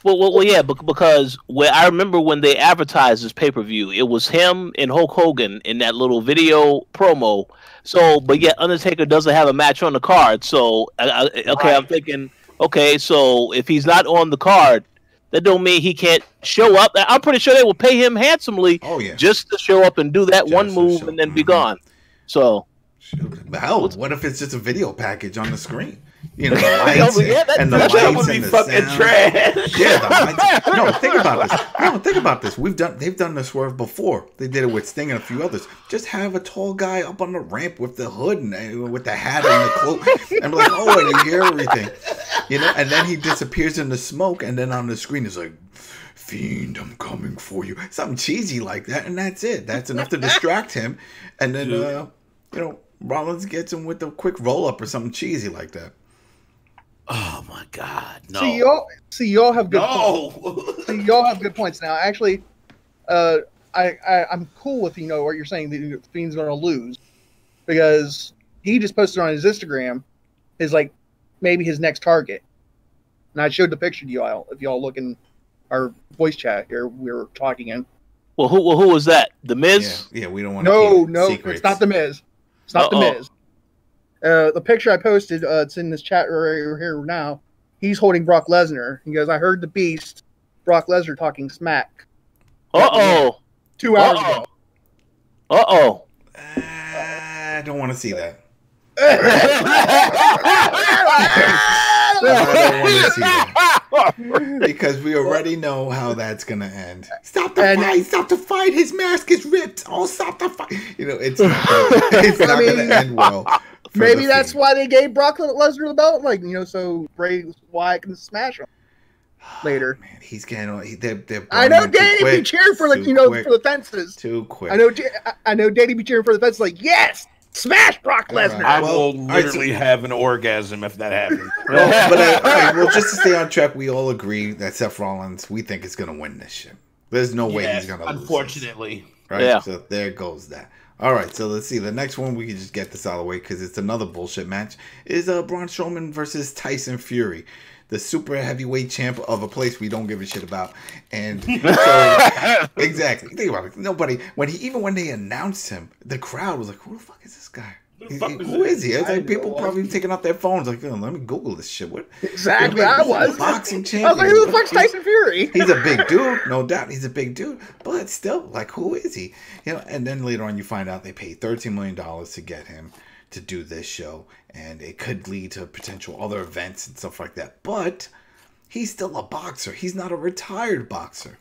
Well, yeah, because I remember when they advertised this pay-per-view, it was him and Hulk Hogan in that little video promo. So, but yet Undertaker doesn't have a match on the card. So, I'm thinking, okay, so if he's not on the card, that don't mean he can't show up. I'm pretty sure they will pay him handsomely just to show up and do that one move and then be gone. So, hell, what if it's just a video package on the screen? The lights and the lights and the fucking trash. Yeah, the lights. No, think about this. No, think about this. They've done the swerve before. They did it with Sting and a few others. Just have a tall guy up on the ramp with the hood and with the hat and the cloak, and be like, oh, and you hear everything, And then he disappears in the smoke, and then on the screen it's like, Fiend, I'm coming for you. Something cheesy like that, and that's it. That's enough to distract him, and then Rollins gets him with a quick roll up or something cheesy like that. Oh my God! No. See, y'all have good. Points. See, y'all have good points now. Actually, I'm cool with what you're saying. The Fiend's going to lose because he just posted on his Instagram maybe his next target, And I showed the picture to y'all. If y'all look in our voice chat here, we were talking in. Well, who was that? The Miz? Yeah, we don't want to No, it's not the Miz. It's not the Miz. The picture I posted, it's in this chat right here now. He's holding Brock Lesnar. He goes, I heard the Beast, Brock Lesnar talking smack. 2 hours ago. I don't want to see that. I don't want to see that. Because we already know how that's going to end. Stop the fight. Stop the fight. His mask is ripped. Oh, stop the fight. You know, it's not going to end well. Maybe that's why they gave Brock Lesnar the belt. Like, you know, so Bray Wyatt can smash him later. Man, he's getting. They're I know Danny be cheering for for the fences. Too quick. I know Danny be cheering for the fences. Like, yes, smash Brock Lesnar. I will literally have an orgasm if that happens. Well, just to stay on track, we all agree that Seth Rollins, we think, is going to win this shit. There's no way he's going to lose. Unfortunately, right? Yeah. So there goes that. All right, so let's see. The next one, we can just get this out of the way because it's another bullshit match, is Braun Strowman versus Tyson Fury, the super heavyweight champ of a place we don't give a shit about. And so, exactly. Think about it. Nobody, when they announced him, the crowd was like, who the fuck is this guy? Who is he? It's like people probably taking out their phones like, oh, let me Google this shit. What? Exactly, I was. Boxing champion. I was like, who the fuck's Tyson Fury? He's a big dude, no doubt. He's a big dude. But still, like, who is he? You know, and then later on you find out they paid $13 million to get him to do this show. And it could lead to potential other events and stuff like that. But he's still a boxer. He's not a retired boxer.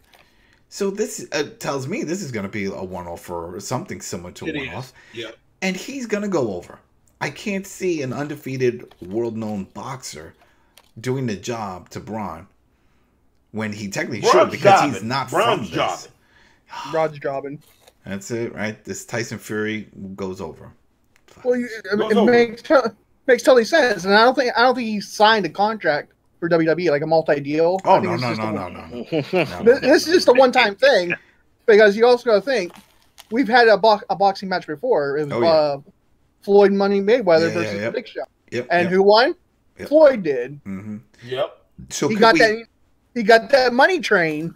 So this tells me this is going to be a one-off or something similar to a one-off. Yeah. And he's going to go over. I can't see an undefeated, world-known boxer doing the job to Braun when he technically should, because he's not from this. Braun's jobbing. That's it, right? This Tyson Fury goes over. Well, it makes totally sense, and I don't think he signed a contract for WWE, like a multi-deal. Oh, no. This is just a one-time thing, because you also got to think, we've had a boxing match before. It was Floyd Money Mayweather versus Big Show. And who won? Floyd did. Mm-hmm. Yep. So he got that money train.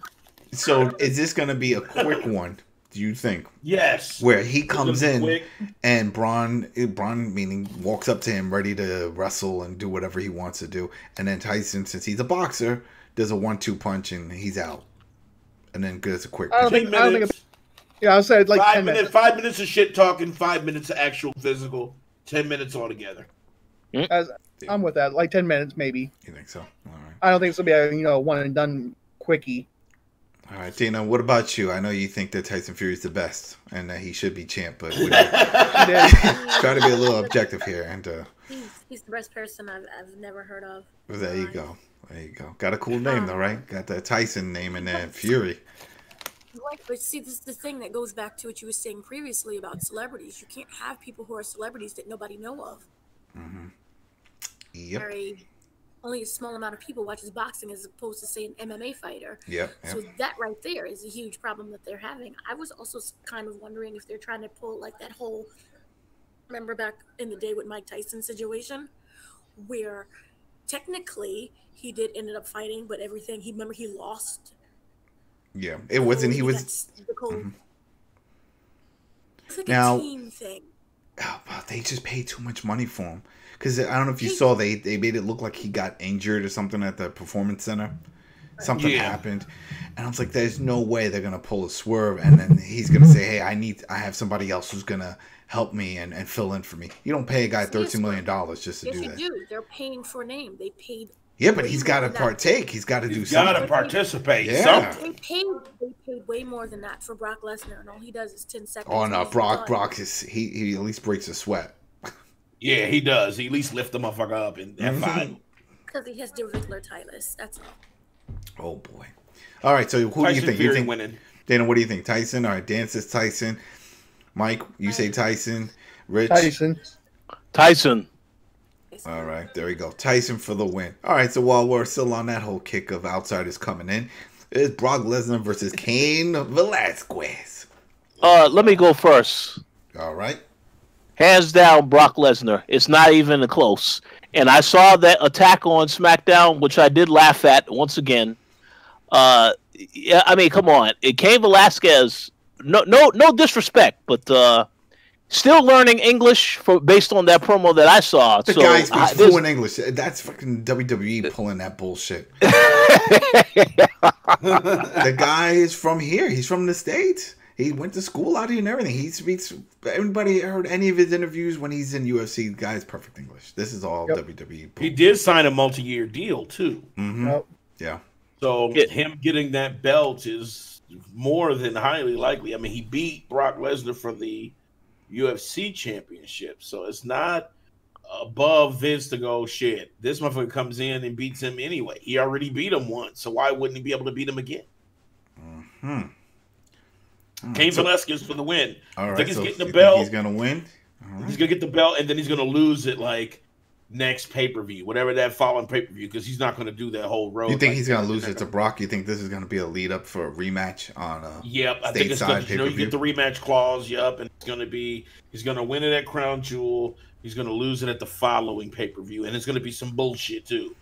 So is this going to be a quick one? Do you think? Yes. Where he comes in and Braun meaning walks up to him ready to wrestle and do whatever he wants to do, and then Tyson, since he's a boxer, does a 1-2 punch and he's out, and then does a quick. I said like 5 minutes. 5 minutes of shit talking. 5 minutes of actual physical. 10 minutes altogether. I'm with that. Like 10 minutes, maybe. You think so? All right. I don't think it's gonna be a one and done quickie. All right, Dana. What about you? I know you think that Tyson Fury is the best and that he should be champ, but we try to be a little objective here. And he's the best person I've never heard of. There you go. There you go. Got a cool name though, right? Got that Tyson name and then Fury. Right, but see, this is the thing that goes back to what you were saying previously about celebrities. You can't have people who are celebrities that nobody know of. Mm-hmm. Yep. Only a small amount of people watches boxing as opposed to, say, an MMA fighter. Yep. So that right there is a huge problem that they're having. I was also kind of wondering if they're trying to pull like that whole, remember back in the day with Mike Tyson situation, where technically he did ended up fighting, but everything he lost. Yeah, it wasn't. He was. It's like a team thing. Oh, they just paid too much money for him. Because I don't know if you saw, they made it look like he got injured or something at the Performance Center. Something happened, and I was like, "There's no way they're gonna pull a swerve." And then he's gonna say, "Hey, I have somebody else who's gonna help me and fill in for me." You don't pay a guy $13 million just to do that. Yes, you do. They're paying for a name. They paid. Yeah, but he's got to partake. He's got to do something. He's got to participate. Yeah. They paid way more than that for Brock Lesnar, and all he does is 10 seconds. Oh no, Brock is he at least breaks a sweat. Yeah, he does. He at least lift the motherfucker up in F5. Because he has the regular titles. That's all. Oh boy. All right, so who do you think? You think winning? Dana, what do you think? Tyson? All right, Dan says Tyson. Mike, you say Tyson. Rich? Tyson. All right, there we go. Tyson for the win. All right, so while we're still on that whole kick of outsiders coming in, it's Brock Lesnar versus Cain Velasquez. Let me go first. All right. Hands down, Brock Lesnar. It's not even close. And I saw that attack on SmackDown, which I did laugh at once again. Yeah, I mean, come on. Cain Velasquez, no disrespect, but still learning English based on that promo that I saw. The guy speaks fluent English. That's fucking WWE pulling that bullshit. The guy is from here. He's from the States. He went to school out here and everything. He speaks. Everybody heard any of his interviews when he's in UFC? The guy's perfect English. This is all WWE. He did sign a multi-year deal too. Mm-hmm. Yep. Yeah. So him getting that belt is more than highly likely. I mean, he beat Brock Lesnar for the UFC championship, so it's not above Vince to go, shit, this motherfucker comes in and beats him anyway. He already beat him once, so why wouldn't he be able to beat him again? Cain Velasquez for the win. All right, I think he's getting the belt. He's gonna win. Right. He's gonna get the belt, and then he's gonna lose it like next pay-per-view, whatever that following pay-per-view, because he's not gonna do that whole road. You think he's gonna lose it to Brock? You think this is gonna be a lead up for a rematch on Yep, I think it's gonna. You get the rematch clause. Yep, and it's gonna be he's gonna win it at Crown Jewel. He's gonna lose it at the following pay-per-view, and it's gonna be some bullshit too.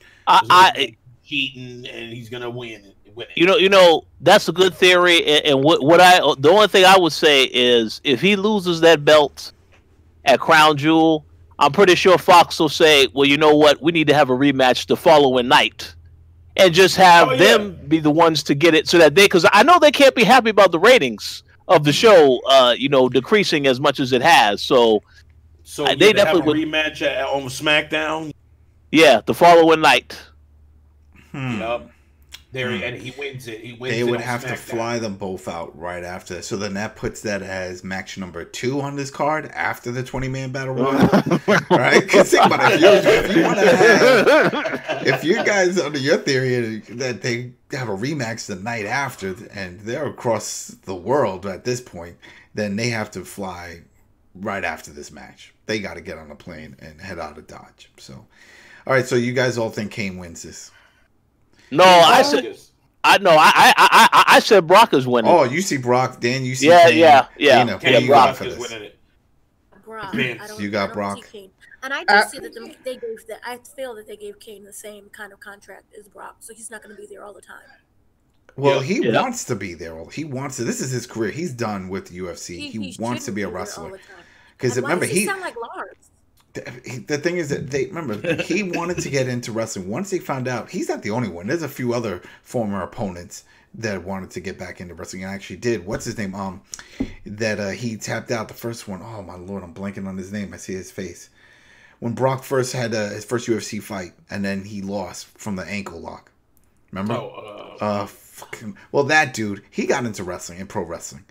Cheating, and he's gonna win it. You know that's a good theory, and the only thing I would say is if he loses that belt at Crown Jewel, I'm pretty sure Fox will say, well, you know what, we need to have a rematch the following night, and just have them be the ones to get it, so that because I know they can't be happy about the ratings of the show, decreasing as much as it has. So they definitely would rematch on SmackDown. Yeah, the following night. Yep. And he wins it. They would have to fly them both out right after. So then that puts that as match number 2 on this card after the 20-man battle royal, right? Because think about it. If you want to have, if you guys under your theory that they have a rematch the night after and they're across the world at this point, then they have to fly right after this match. They got to get on a plane and head out of Dodge. So, all right. So you guys all think Cain wins this? No, I said Brock is winning. Oh, you see Brock, Dan. You see yeah. Brock is winning it. Brock, you got Brock. And I do see that they gave that. I feel that they gave Cain the same kind of contract as Brock, so he's not going to be there all the time. Well, he wants to be there. He wants to. This is his career. He's done with UFC. He wants to be a wrestler. Because remember, he sound like Lars. The thing is that he wanted to get into wrestling. Once they found out, he's not the only one. There's a few other former opponents that wanted to get back into wrestling and actually did. What's his name? That he tapped out the first one. Oh my lord, I'm blanking on his name. I see his face. When Brock first had his first UFC fight, and then he lost from the ankle lock. Remember? Well, that dude, he got into wrestling and pro wrestling.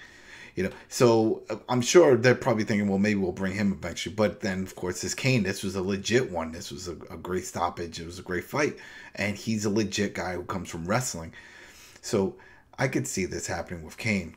So I'm sure they're probably thinking, well, maybe we'll bring him eventually. But then, of course, this Cain, this was a legit one. This was a great stoppage. It was a great fight. And he's a legit guy who comes from wrestling. So I could see this happening with Cain.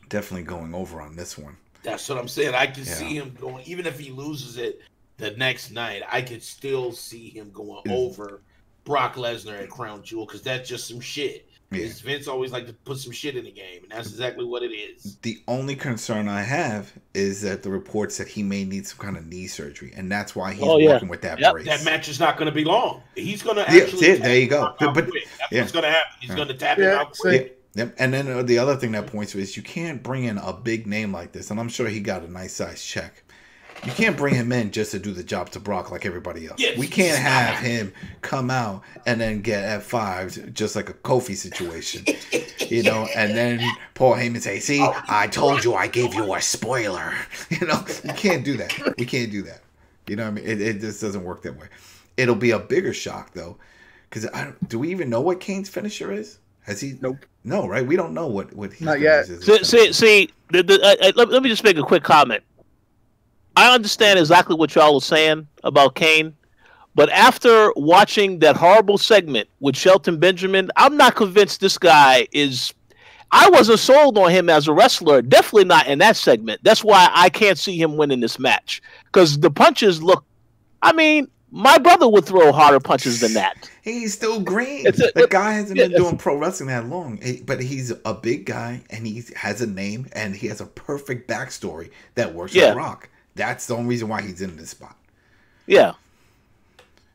Definitely going over on this one. That's what I'm saying. I can see him going, even if he loses it the next night, I could still see him going over Brock Lesnar at Crown Jewel, because that's just some shit. Yeah. Vince always like to put some shit in the game, and that's exactly what it is. The only concern I have is that the reports that he may need some kind of knee surgery, and that's why he's working with that brace. That match is not going to be long. He's going to actually there you go. But that's what's going to happen. He's going to tap it out quick. Yep. And then the other thing that points to is you can't bring in a big name like this, and I'm sure he got a nice size check. You can't bring him in just to do the job to Brock like everybody else. We can't have him come out and then get F5'd just like a Kofi situation, and then Paul Heyman say, see, I told you, I gave you a spoiler. You can't do that. We can't do that. You know what I mean? It just doesn't work that way. It'll be a bigger shock, though, because do we even know what Kane's finisher is? Has he? Nope. No, right? We don't know what he's not yet. See, let me just make a quick comment. I understand exactly what y'all are saying about Cain, but after watching that horrible segment with Shelton Benjamin, I'm not convinced this guy is. I wasn't sold on him as a wrestler, definitely not in that segment. That's why I can't see him winning this match, because the punches look. I mean, my brother would throw harder punches than that. He's still green. The guy hasn't been doing pro wrestling that long, but he's a big guy and he has a name and he has a perfect backstory that works with Rock. That's the only reason why he's in this spot. Yeah.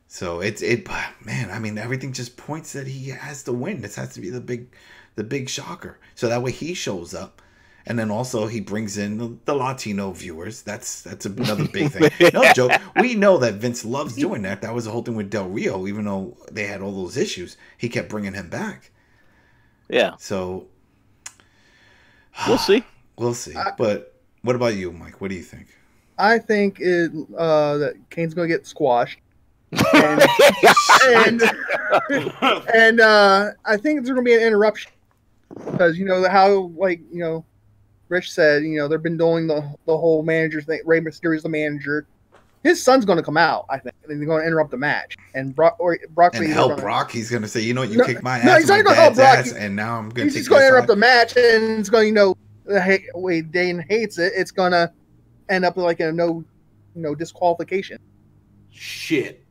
So man, I mean, everything just points that he has to win. This has to be the big shocker. So that way he shows up. And then also he brings in the Latino viewers. That's another big thing. No joke. We know that Vince loves doing that. That was the whole thing with Del Rio. Even though they had all those issues, he kept bringing him back. Yeah. So we'll see. We'll see. But what about you, Mike? What do you think? I think that Kane's going to get squashed. And I think there's going to be an interruption. Because, how, Rich said, they've been doing the whole manager thing. Rey Mysterio's the manager. His son's going to come out, I think. And they're going to interrupt the match. And Brock and help Brock. He's going to say, you kicked my ass. No, he's not going to help Brock. And now I'm going to take He's going to interrupt the match. And it's going to, the way Dane hates it, it's going to end up like a no disqualification. Shit.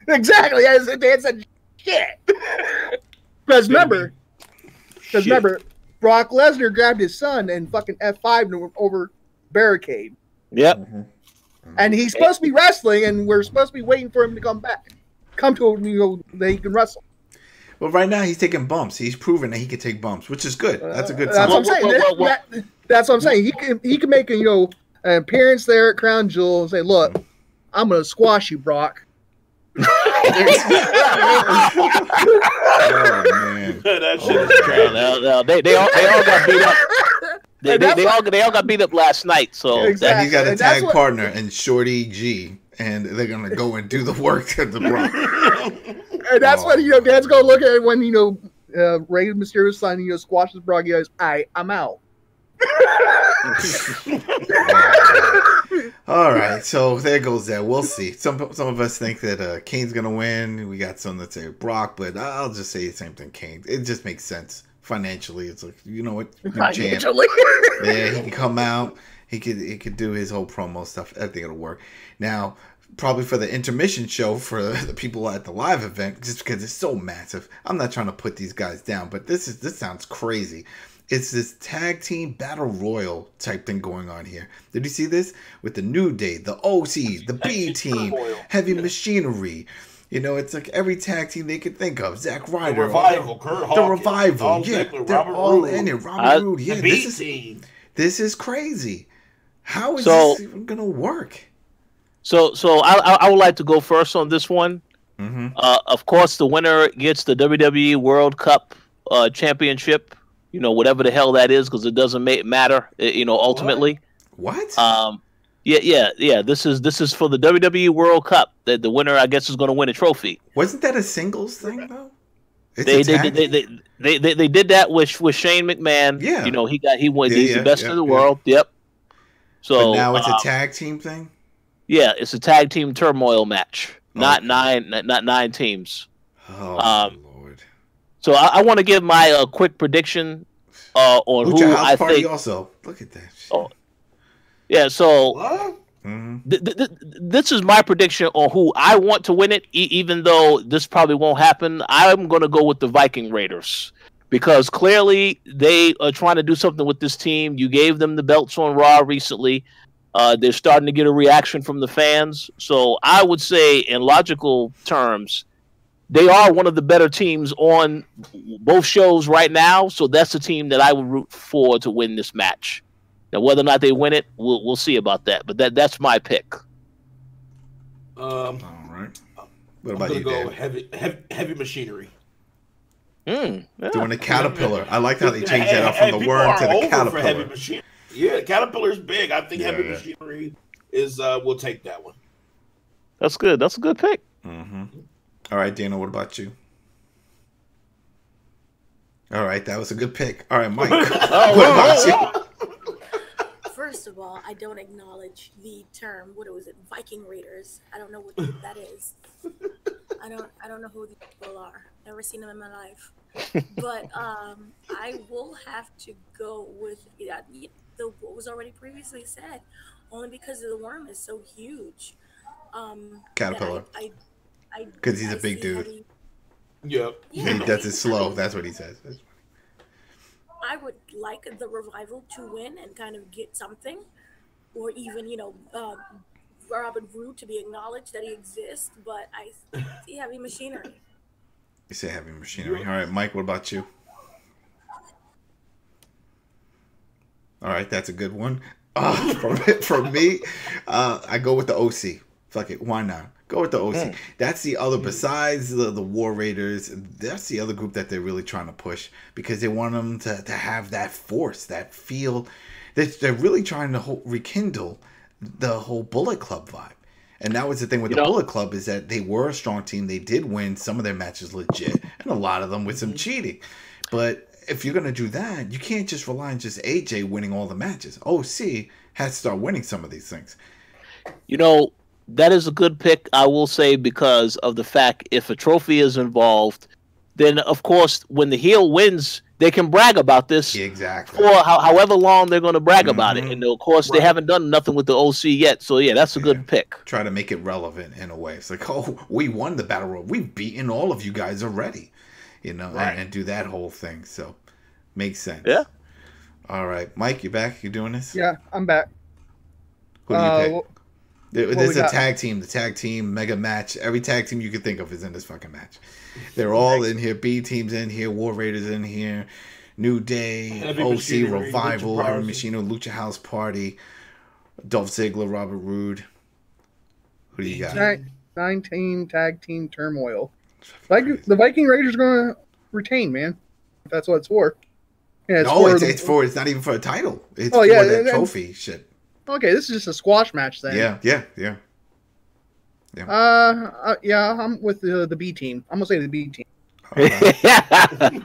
Exactly. As Dan said, shit. Because remember, Brock Lesnar grabbed his son and fucking F5'd over barricade. Yep. Mm-hmm. And he's supposed to be wrestling, and we're supposed to be waiting for him to come to that he can wrestle. Well, right now he's taking bumps. He's proven that he can take bumps, which is good. That's a good sign. sign. That's what I'm saying. That's what I'm saying. He can make an appearance there at Crown Jewel and say, "Look, I'm gonna squash you, Brock." Oh man, that shit is trash. No, they all got beat up. They all got beat up last night. So exactly. He's got a tag partner and Shorty G, and they're gonna go and do the work at the Brock. And that's what Dad's gonna look at it when Rey Mysterio's son squashes Brock. He goes, I'm out. All right, so there goes that. We'll see. Some of us think that Kane's gonna win. We got some that say Brock, but I'll just say the same thing. Kane. It just makes sense financially. It's like, you know what? Financially. Yeah, he can come out. He could do his whole promo stuff. I think it'll work. Now, probably for the intermission show for the people at the live event, just because it's so massive. I'm not trying to put these guys down, but this sounds crazy. It's this tag team battle royal type thing going on here. Did you see this? With the New Day, the OC, the B team, Heavy Machinery. It's like every tag team they could think of. Zack Ryder. The Revival, Kurt Hawkins. The Revival. Yeah, Ziggler, they're Robert all Roode. in it. Robert Roode. Yeah, the B team. This is crazy. How is this even going to work? So I would like to go first on this one. Mm-hmm. Of course, the winner gets the WWE World Cup Championship. Whatever the hell that is, because it doesn't matter. Ultimately. What? Yeah. This is for the WWE World Cup. That the winner, I guess, is going to win a trophy. Wasn't that a singles thing though? They did that with Shane McMahon. Yeah. He's the best in the world. Yep. So but now it's a tag team thing. Yeah, it's a tag team turmoil match. Not nine teams. Oh Lord. So I want to give my quick prediction on Lucha who House I Party think. Also, look at that. Shit. Oh, yeah. So Mm-hmm. this is my prediction on who I want to win it. Even though this probably won't happen, I'm going to go with the Viking Raiders because clearly they are trying to do something with this team. You gave them the belts on Raw recently. They're starting to get a reaction from the fans. So I would say, in logical terms, they are one of the better teams on both shows right now. So that's the team that I would root for to win this match. Now, whether or not they win it, we'll see about that. But that's my pick. All right. What about you, go Dave? heavy machinery. Yeah. Doing the caterpillar. I like how they changed that up from the worm to the caterpillar. Heavy machinery. Yeah, caterpillar's big. I think heavy machinery is. We'll take that one. That's good. That's a good pick. Mm-hmm. All right, Dana. What about you? All right, that was a good pick. All right, Mike. What about you? First of all, I don't acknowledge the term. What was it? Viking Raiders. I don't know what that is. I don't know who these people are. Never seen them in my life. But I will have to go with what was already previously said, only because the worm is so huge. Caterpillar. Because he's a big dude. Yep. He does it slow. That's what he says. I would like the Revival to win and kind of get something. or even Robert Roode to be acknowledged that he exists. But I see heavy machinery. You say heavy machinery. All right, Mike. What about you? All right, that's a good one. For me, I go with the OC. Fuck it, why not? Go with the OC. That's the other, besides the War Raiders, that's the other group that they're really trying to push because they want them to have that force, that feel. They're really trying to rekindle the whole Bullet Club vibe. And that was the thing with the Bullet Club is that they were a strong team. They did win some of their matches legit, and a lot of them with some cheating. But if you're going to do that, you can't just rely on just AJ winning all the matches. OC has to start winning some of these things. That is a good pick, I will say, because of the fact if a trophy is involved, then, of course, when the heel wins, they can brag about this. Exactly. For however long they're going to brag about it. And, of course, they haven't done nothing with the OC yet. So, yeah, that's a good pick. Try to make it relevant in a way. It's like, oh, we won the Battle Royal. We've beaten all of you guys already. And do that whole thing. So, makes sense. Yeah. All right. Mike, you back? You doing this? Yeah, I'm back. Who do you pick? There's a tag team. The tag team mega match. Every tag team you can think of is in this fucking match. They're all in here. B team's in here. War Raiders in here. New Day. OC Revival. Heavy Machino. Lucha House Party. Dolph Ziggler. Robert Roode. Who do you got? 9-team tag team turmoil. The Viking Raiders are going to retain, man. If that's what it's for. Yeah, it's not even for a title. It's for that trophy shit. Okay, this is just a squash match then. Yeah. I'm with the B team. I'm gonna say the B team. The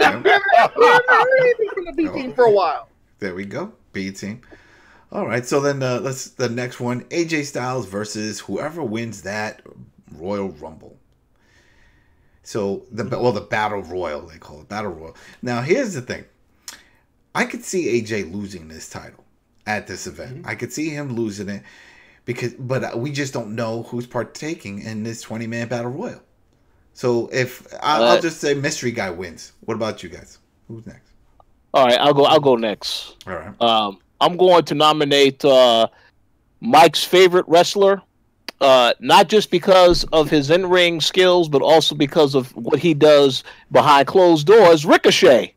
B team for a while. There we go, B team. All right, so then the next one: AJ Styles versus whoever wins that Royal Rumble. So the Battle Royal, they call it Battle Royal. Now here's the thing: I could see AJ losing this title at this event. I could see him losing it but we just don't know who's partaking in this 20-man Battle Royal. So if I'll just say mystery guy wins. What about you guys? Who's next? All right, I'll go next. All right. I'm going to nominate Mike's favorite wrestler, not just because of his in-ring skills, but also because of what he does behind closed doors. Ricochet.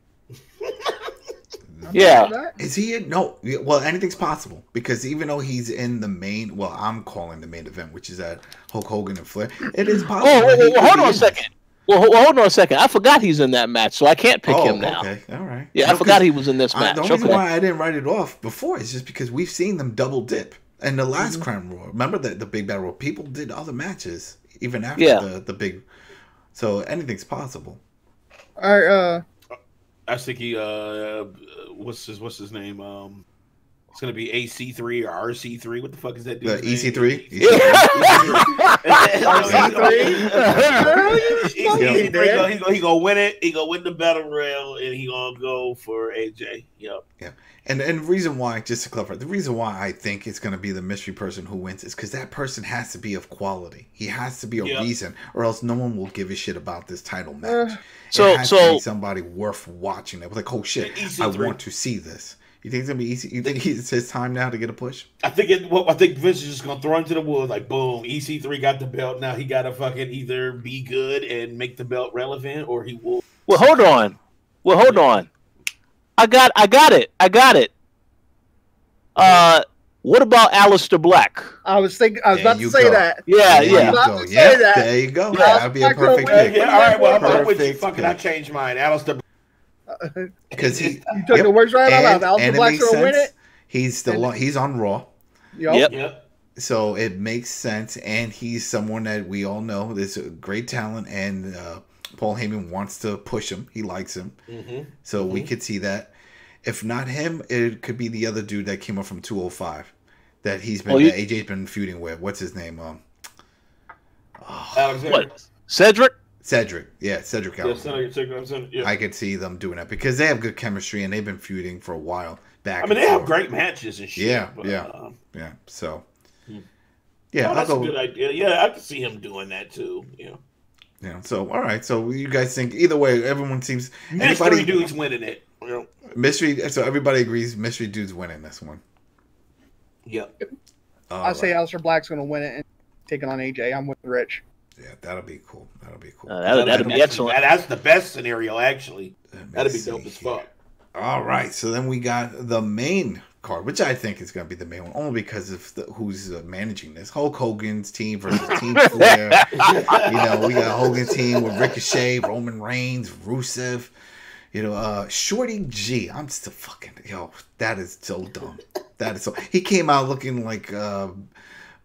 Yeah. Is he in? No. Well, anything's possible because even though he's in the main, I'm calling the main event, which is at Hulk Hogan and Flair. It is possible. Hold on a second. Hold on a second. I forgot he's in that match, so I can't pick him now. Okay. All right. Yeah, I forgot he was in this match. The only reason why I didn't write it off before is just because we've seen them double dip. And the last Crown Royal, remember the big Battle Royal? People did other matches even after the big. So anything's possible. All right. I think he what's his name? It's gonna be AC3 or RC3. What the fuck is that dude? EC3. RC3. He gonna win it. He gonna win the Battle Royal, and he gonna go for AJ. Yep. Yeah. And the reason why, just to clarify, the reason why I think it's going to be the mystery person who wins is because that person has to be of quality. He has to be a reason, or else no one will give a shit about this title match. It has to be somebody worth watching. That was like, oh shit, I want to see this. You think it's gonna be easy? You think it's his time now to get a push? I think Vince is just gonna throw him to the wolves. Like, boom, EC3 got the belt. Now he gotta fucking either be good and make the belt relevant, or he will. Well, hold on. I got it. What about Aleister Black? I was about to say that. Yeah. There you go. That'd be a perfect pick. Yeah, all right. Well, I'm with you. Fucking, I changed mine. Aleister. Because you took the words right out of Aleister Black's gonna win it. He's on Raw. Yep. So it makes sense, and he's someone that we all know. There's a great talent, and Paul Heyman wants to push him. He likes him. So we could see that. If not him, it could be the other dude that came up from 205 that AJ's been feuding with. What's his name? What? Cedric? Yeah, Cedric Alexander. Yeah. I could see them doing that because they have good chemistry and they've been feuding for a while back. I mean, they have great matches and shit. Yeah. So, that's a good idea. Yeah, I could see him doing that too. Yeah. So, all right. So, you guys think either way? Everyone seems mystery dude's winning it. Mystery. So everybody agrees mystery dude's winning this one. Yep. I say Aleister Black's going to win it and take it on AJ. I'm with Rich. Yeah, that'll be cool. That'll be cool. That'd be excellent. That's the best scenario, actually. That'd be dope as fuck. All right, so then we got the main card, which I think is going to be the main one, only because of who's managing this. Hulk Hogan's team versus Team Flair. We got Hogan's team with Ricochet, Roman Reigns, Rusev. Shorty G. I'm still fucking that is so dumb. That is so. He came out looking like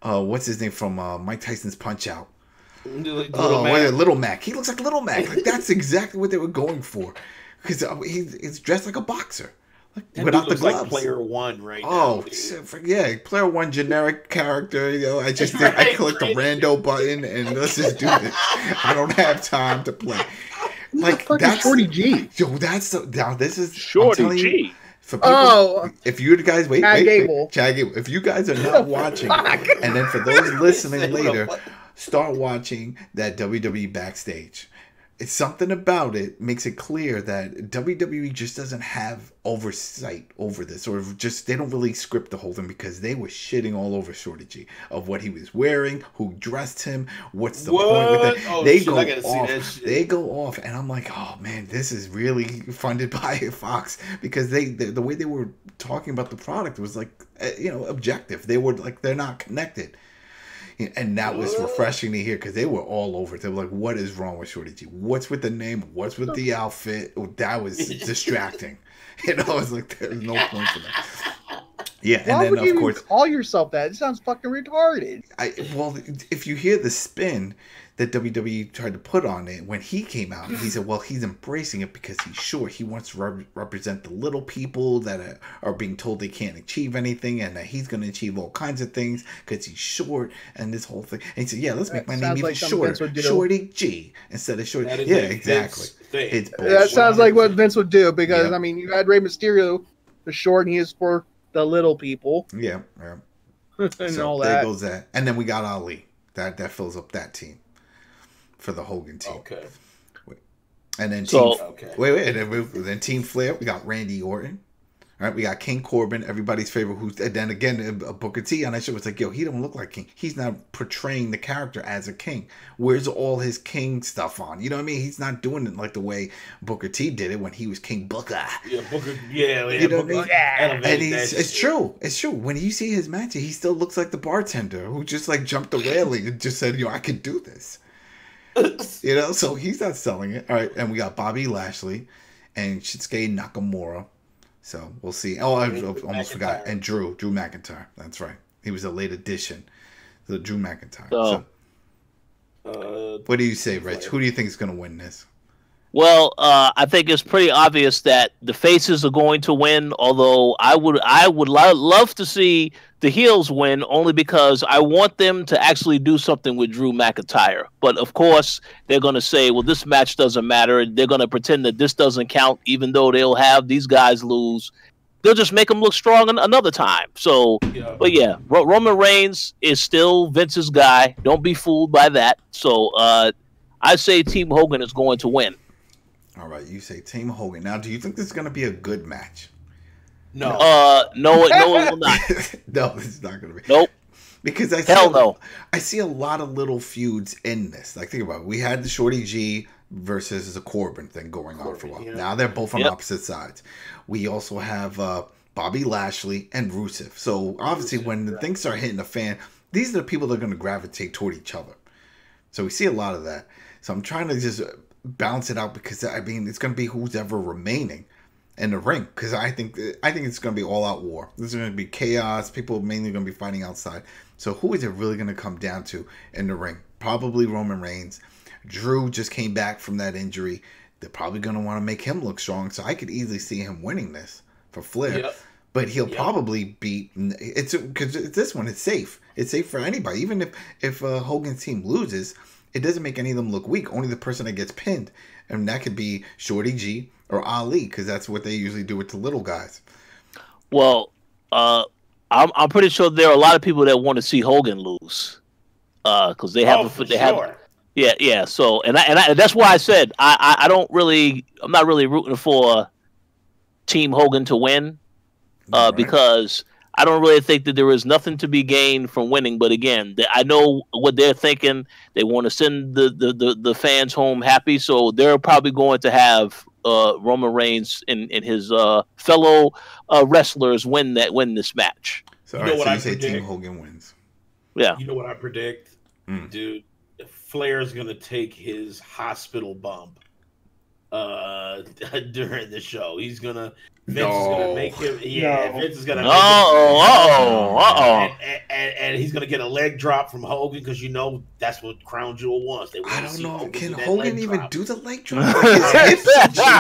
what's his name from Mike Tyson's Punch Out. Little Mac. He looks like Little Mac. Like that's exactly what they were going for. Because he's dressed like a boxer, without the gloves. Like Player One right now. Oh, yeah, Player One generic character. I just think I click the rando button and let's just do this. I don't have time to play. Like that's Shorty G. Yo, now this is Shorty G. For people, if you guys wait, Chad Gable. If you guys are not watching, and then for those listening later, start watching that WWE Backstage. It's something about it makes it clear that WWE just doesn't have oversight over this, or just they don't really script the whole thing because they were shitting all over Shorty G of what he was wearing, who dressed him, what's the point with that. Oh, they shit, go I gotta off. see that shit. They go off, and I'm like, oh man, this is really funded by Fox because the way they were talking about the product was like objective. They were like they're not connected. And that was refreshing to hear because they were all over it. They were like, what is wrong with Shorty G? What's with the name? What's with the outfit? That was distracting. It's like there's no point for that. Yeah, Why and would then you of course call yourself that? It sounds fucking retarded. If you hear the spin that WWE tried to put on it when he came out, he said, well, he's embracing it because he's short. He wants to represent the little people that are being told they can't achieve anything, and that he's going to achieve all kinds of things because he's short and this whole thing. And he said, yeah, let's make my name even shorter, Shorty G instead of Shorty. Yeah, exactly. It's that sounds like what Vince would do because I mean, you had Rey Mysterio, the short, and he is for the little people. Yeah. And so all that. There goes that. And then we got Ali. That fills up that team for the Hogan team. Okay. And then then Team Flair, we got Randy Orton. All right, we got King Corbin, everybody's favorite. And then again, Booker T on that show was like, yo, he don't look like King. He's not portraying the character as a king. Where's all his king stuff on? You know what I mean? He's not doing it like the way Booker T did it when he was King Booker. Yeah, Booker. Yeah, you know what I mean? And it's true. It's true. When you see his match, he still looks like the bartender who just like jumped the railing and just said, yo, I could do this. So he's not selling it. All right, and we got Bobby Lashley and Shinsuke Nakamura. So we'll see. Oh, I almost forgot. And Drew McIntyre. That's right. He was a late addition. The Drew McIntyre. So what do you say, Rich? Who do you think is going to win this? Well, I think it's pretty obvious that the faces are going to win. Although I would love to see the heels win, only because I want them to actually do something with Drew McIntyre. But of course, they're going to say, "Well, this match doesn't matter." They're going to pretend that this doesn't count, even though they'll have these guys lose. They'll just make them look strong another time. So, but yeah, Roman Reigns is still Vince's guy. Don't be fooled by that. So, I say Team Hogan is going to win. All right, you say Team Hogan. Now, do you think this is going to be a good match? No. No, it will not. No, it's not going to be. Nope. Because I see a lot of little feuds in this. Like, think about it. We had the Shorty G versus the Corbin thing going on for a while. Yeah. Now they're both on opposite sides. We also have Bobby Lashley and Rusev. So, obviously, when the things start hitting the fan, these are the people that are going to gravitate toward each other. So, we see a lot of that. So, I'm trying to just balance it out because I mean it's going to be who's ever remaining in the ring because I think it's going to be all out war. This is going to be chaos. People are mainly going to be fighting outside. So who is it really going to come down to in the ring? Probably Roman Reigns. Drew just came back from that injury. They're probably going to want to make him look strong. So I could easily see him winning this for Flair. Yep. But he'll probably beat it's because this one. It's safe. It's safe for anybody. Even if Hogan's team loses, it doesn't make any of them look weak. Only the person that gets pinned. And that could be Shorty G or Ali, because that's what they usually do with the little guys. Well, I'm pretty sure there are a lot of people that want to see Hogan lose. Because they have Yeah. So and that's why I said I'm not really rooting for Team Hogan to win. Because I don't really think that there is nothing to be gained from winning. But again, I know what they're thinking. They want to send the fans home happy, so they're probably going to have Roman Reigns and his fellow wrestlers win this match. So, you know what I say? Team Hogan wins. Yeah. You know what I predict, dude? Flair's gonna take his hospital bump during the show. He's gonna. Vince is gonna make him. Yeah, Vince is gonna. And he's gonna get a leg drop from Hogan because that's what Crown Jewel wants. I don't know. Can Hogan even do the leg drop?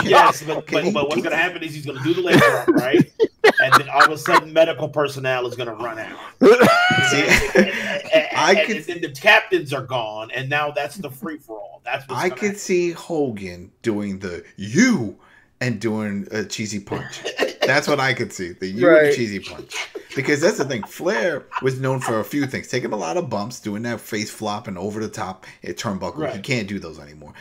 Yes, but what's gonna happen is he's gonna do the leg drop, right? And then all of a sudden, medical personnel is gonna run out. And then the captains are gone, and now that's the free for all. That's what's I could see Hogan doing the and doing a cheesy punch. That's what I could see. The cheesy punch. Because that's the thing. Flair was known for a few things. Taking a lot of bumps, doing that face flop and over the top at turnbuckle. Right. He can't do those anymore.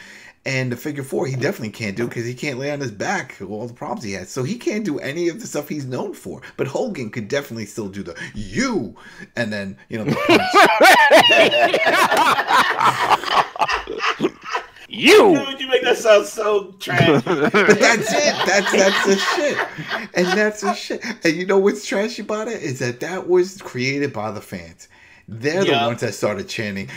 And the figure four, he definitely can't do because he can't lay on his back with all the problems he has. So he can't do any of the stuff he's known for. But Hogan could definitely still do the and then, the punch. You make that sound so trash. But that's it. That's the shit. And that's the shit. And you know what's trashy about it? Is that was created by the fans. They're the ones that started chanting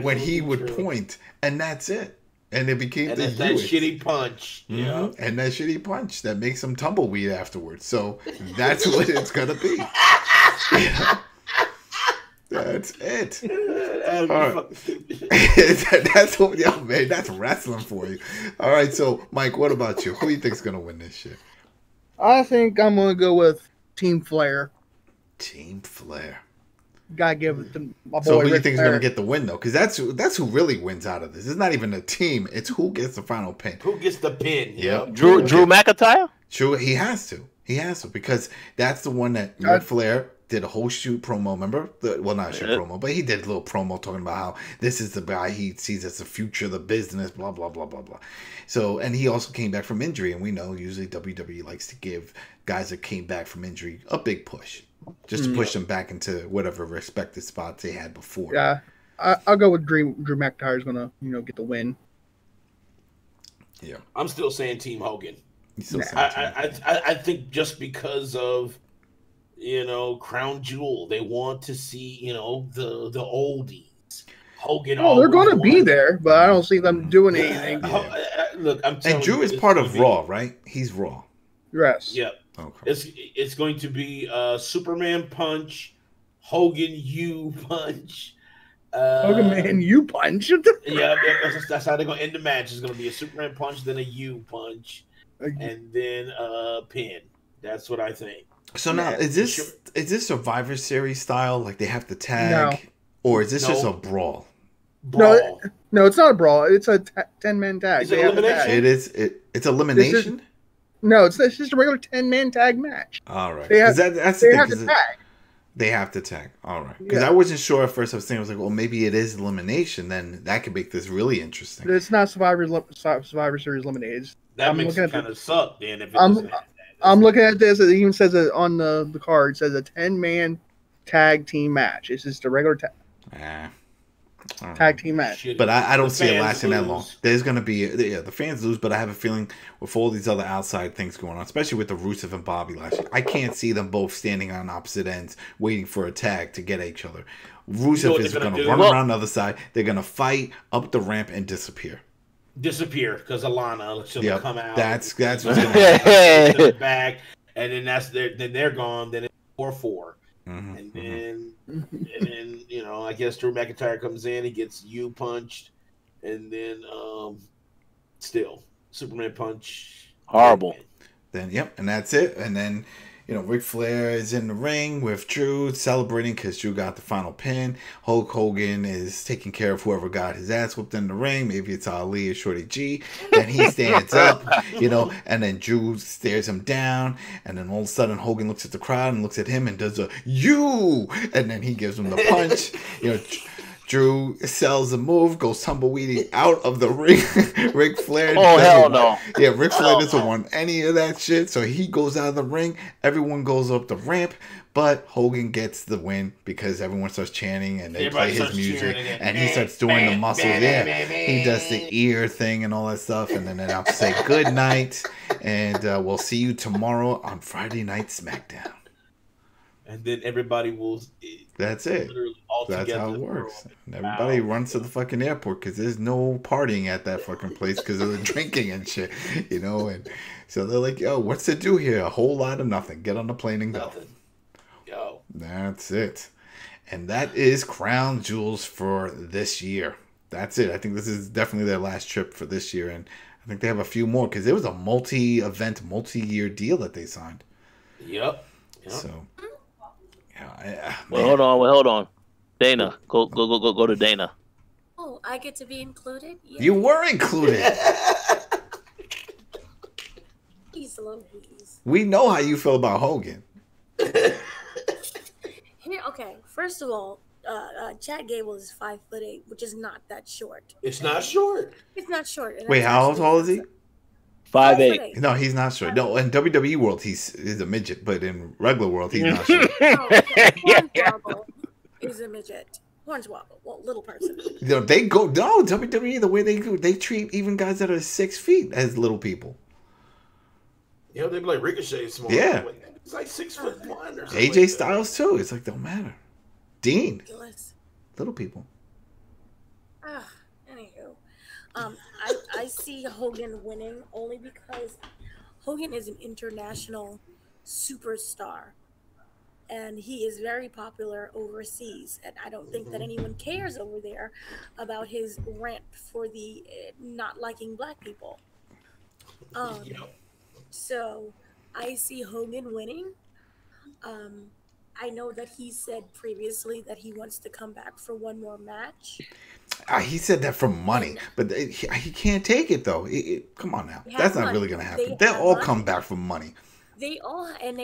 when he would point. And that's it. And it became that shitty punch. Mm-hmm. And that shitty punch that makes him tumbleweed afterwards. So that's what it's going to be. That's it. That's what, man. That's wrestling for you. All right, so Mike, what about you? Who do you think's gonna win this shit? I think I'm gonna go with Team Flair. Team Flair. Gotta give it to my boy. So who do you think is gonna get the win though? Because that's who really wins out of this. It's not even a team. It's who gets the final pin. Who gets the pin? Yep. Drew McIntyre. True. He has to because that's the one that Ric Flair did a whole shoot promo, remember? Not a shoot promo, but he did a little promo talking about how this is the guy he sees as the future of the business, blah, blah, blah, blah, blah. So, and he also came back from injury, and we know usually WWE likes to give guys that came back from injury a big push, just to push them back into whatever respected spots they had before. Yeah, I'll go with Drew McIntyre is going to, get the win. Yeah. I'm still saying Team Hogan. I think just because of Crown Jewel. They want to see, the oldies. Hogan. Oh, they're going to be there, but I don't see them doing anything. Look, I'm telling you. And Drew is part of Raw, right? He's Raw. Yes. Yep. Okay. It's going to be Superman punch, Hogan U punch. Hogan Man U punch. That's how they're going to end the match. It's going to be a Superman punch, then a U punch, and then a pin. That's what I think. So now, is this Survivor Series style? Like they have to tag, or is this just a brawl? No, it's not a brawl. It's a 10-man tag. Is it elimination? It is. It's elimination. It's just a regular 10-man tag match. All right. They have to tag. They have to tag. All right. Because I wasn't sure at first. I was thinking, well, maybe it is elimination. Then that could make this really interesting. It's not Survivor Series eliminated. That makes it kind of suck. Then if I'm looking at this. It even says it on the card. It says a 10-man tag team match. It's just a regular tag team match. But I don't see it lasting that long. There's going to be the fans lose, but I have a feeling with all these other outside things going on, especially with the Rusev and Bobby last year, I can't see them both standing on opposite ends waiting for a tag to get each other. Rusev is going to run around the other side. They're going to fight up the ramp and disappear. Because Alana she'll come out. That's what's going to happen. Back, and then then they're gone. Then it's 4-4, and then I guess Drew McIntyre comes in. He gets U punched, and then still Superman punch. Horrible. Then and that's it. And then Ric Flair is in the ring with Drew, celebrating because Drew got the final pin. Hulk Hogan is taking care of whoever got his ass whooped in the ring. Maybe it's Ali or Shorty G. Then he stands up, and then Drew stares him down. And then all of a sudden, Hogan looks at the crowd and looks at him and does a "you," and then he gives him the punch. Drew sells a move, goes tumbleweeding out of the ring. Ric Flair. Oh, hell no. Yeah, Ric Flair doesn't want any of that shit, so he goes out of the ring. Everyone goes up the ramp, but Hogan gets the win because everyone starts chanting and they play his music, and he starts doing the muscles. Yeah, he does the ear thing and all that stuff, and then they have to say good night, and we'll see you tomorrow on Friday Night SmackDown. And then everybody will. That's it. That's how it works. And everybody runs to the fucking airport because there's no partying at that fucking place because of the drinking and shit, you know. And so they're like, "Yo, what's to do here? A whole lot of nothing. Get on the plane and go." Yo, that's it. And that is Crown Jewels for this year. That's it. I think this is definitely their last trip for this year, and I think they have a few more because it was a multi-event, multi-year deal that they signed. Yep. So. Hold on. Dana, go to Dana. Oh, I get to be included? Yeah. You were included. Please, Louise. We know how you feel about Hogan. Here, okay. First of all, Chad Gable is 5'8", which is not that short. It's not short. It's not short. Wait, how tall is he? 5'8". No, he's not short. No, in WWE world, he's a midget, but in regular world, he's not short. Hornswoggle is a midget. Hornswoggle, well, little person. WWE, the way they treat even guys that are 6 feet as little people. You know, they be like Ricochet small. Yeah. It's like 6'1" or something. AJ like Styles too. It's like don't matter. Dean. Little people. Anywho. I see Hogan winning only because Hogan is an international superstar and he is very popular overseas, and I don't think that anyone cares over there about his rant for the not liking black people. So I see Hogan winning. I know that he said previously that he wants to come back for one more match. He said that for money, but he can't take it though. Come on now, that's not really gonna happen. They'll all come back for money. They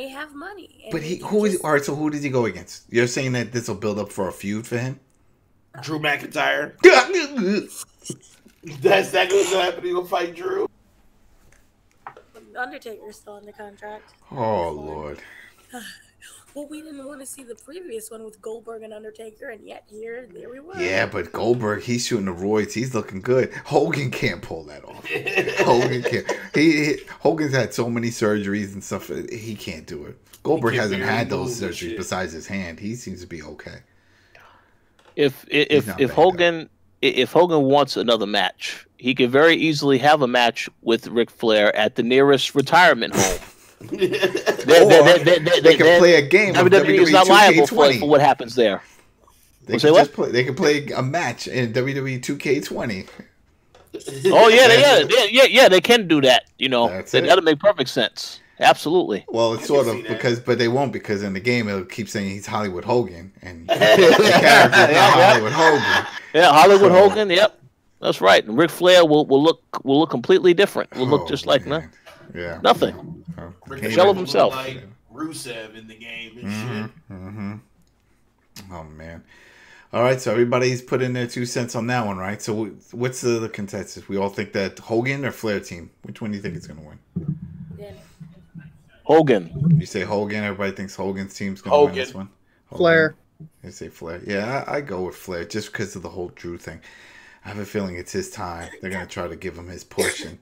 have money. But all right? So who does he go against? You're saying that this will build up for a feud for him? Drew McIntyre. That's that going to happen. He gonna fight Drew. Undertaker's still under contract. Oh Lord. Well, we didn't want to see the previous one with Goldberg and Undertaker, and yet there we were. Yeah, but Goldberg, he's shooting the roids. He's looking good. Hogan can't pull that off. Hogan can't. Hogan's had so many surgeries and stuff. He can't do it. Goldberg hasn't had those surgeries besides his hand. He seems to be okay. If Hogan wants another match, he could very easily have a match with Ric Flair at the nearest retirement home. They can play a game. WWE is not liable for what happens there. They can play a match in WWE 2K20. Oh yeah, they can do that. You know, that'll make perfect sense. Absolutely. Well, it's sort of but they won't, because in the game it'll keep saying he's Hollywood Hogan and the character is Hollywood Hogan. Yeah, Hollywood Hogan. Yep, that's right. And Ric Flair will look completely different. Will look just like nothing. Shell of himself. Like Rusev in the game and shit. Oh man. All right, so everybody's put in their 2 cents on that one, right? So what's the consensus? We all think that Hogan or Flair team? Which one do you think is going to win? Hogan. You say Hogan. Everybody thinks Hogan's team's going to win this one. Hogan. Flair. They say Flair. Yeah, I go with Flair just because of the whole Drew thing. I have a feeling it's his time. They're going to try to give him his push. And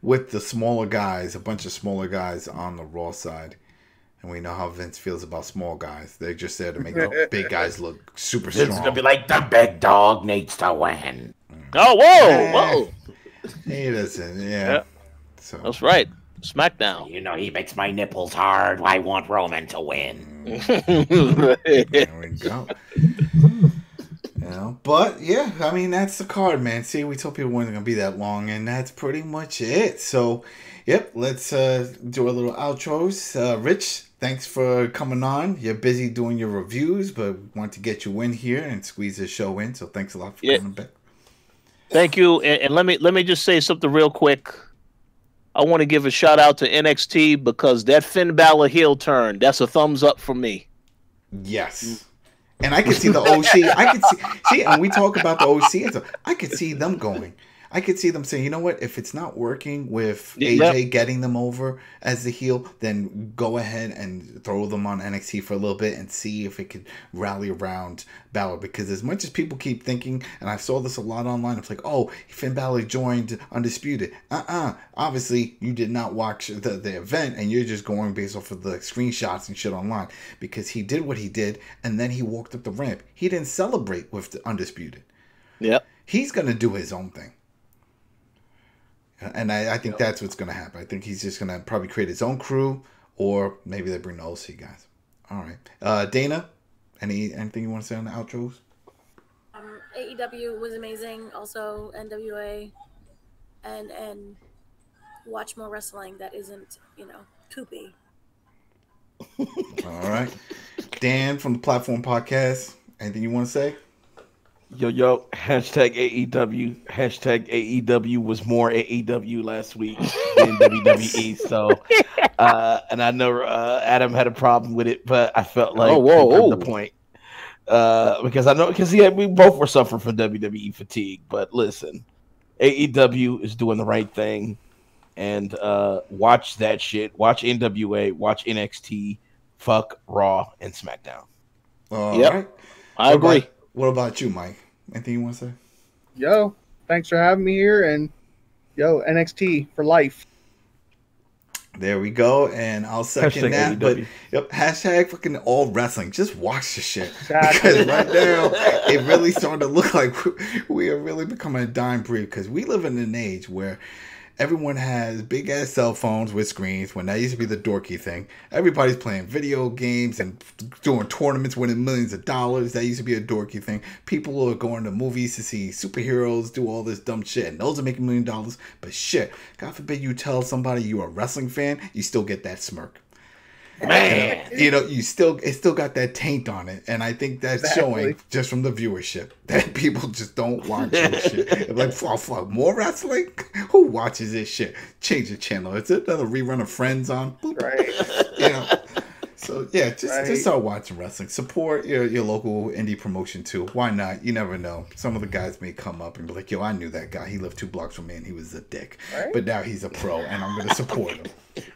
with the smaller guys, a bunch of smaller guys on the Raw side. And we know how Vince feels about small guys. They're just there to make the big guys look super strong. It's going to be like, the big dog needs to win. Oh, whoa. He doesn't, yeah. So that's right. SmackDown. You know, he makes my nipples hard. I want Roman to win. There we go. But yeah, I mean, that's the card, man. See, we told people it wasn't gonna be that long, and that's pretty much it. So, yep, let's do a little outros. Rich, thanks for coming on. You're busy doing your reviews, but want to get you in here and squeeze the show in. So, thanks a lot for coming back. Thank you, and let me just say something real quick. I want to give a shout out to NXT because that Finn Balor heel turn, that's a thumbs up for me. Yes. And I could see the OC. I could see, and we talk about the OC, and so I could see them going. I could see them saying, you know what? If it's not working with AJ getting them over as the heel, then go ahead and throw them on NXT for a little bit and see if it could rally around Balor. Because as much as people keep thinking, and I saw this a lot online, it's like, oh, Finn Balor joined Undisputed. Obviously, you did not watch the event, and you're just going based off of the screenshots and shit online. Because he did what he did, and then he walked up the ramp. He didn't celebrate with the Undisputed. Yep. He's going to do his own thing. And I think that's what's going to happen. I think he's just going to probably create his own crew, or maybe they bring the OC guys. All right. Dana, anything you want to say on the outros? AEW was amazing. Also, NWA. And watch more wrestling that isn't, poopy. All right. Dan from the Platform Podcast, anything you want to say? Yo, hashtag AEW. Hashtag AEW was more AEW last week than WWE. So, and I know Adam had a problem with it, but I felt like the point. Because we both were suffering from WWE fatigue. But listen, AEW is doing the right thing. And watch that shit. Watch NWA. Watch NXT. Fuck Raw and SmackDown. All right. I agree. What about you, Mike? Anything you want to say? Yo, thanks for having me here, and yo, NXT for life. There we go, and I'll second that. AEW. But hashtag fucking all wrestling. Just watch the shit. Because right now, it really starting to look like we are really becoming a dying breed. Because we live in an age where everyone has big ass cell phones with screens, when that used to be the dorky thing. Everybody's playing video games and doing tournaments, winning millions of dollars. That used to be a dorky thing. People are going to movies to see superheroes do all this dumb shit, and those are making $1 million. But shit, God forbid you tell somebody you're a wrestling fan, you still get that smirk. Man, it still got that taint on it, and I think that's showing just from the viewership that people just don't watch this shit. Like, fuck, more wrestling? Who watches this shit? Change the channel. It's another rerun of Friends on. Boop. Right. So yeah, just start watching wrestling. Support your local indie promotion too. Why not? You never know. Some of the guys may come up and be like, "Yo, I knew that guy. He lived 2 blocks from me, and he was a dick. Right? But now he's a pro, and I'm gonna support him."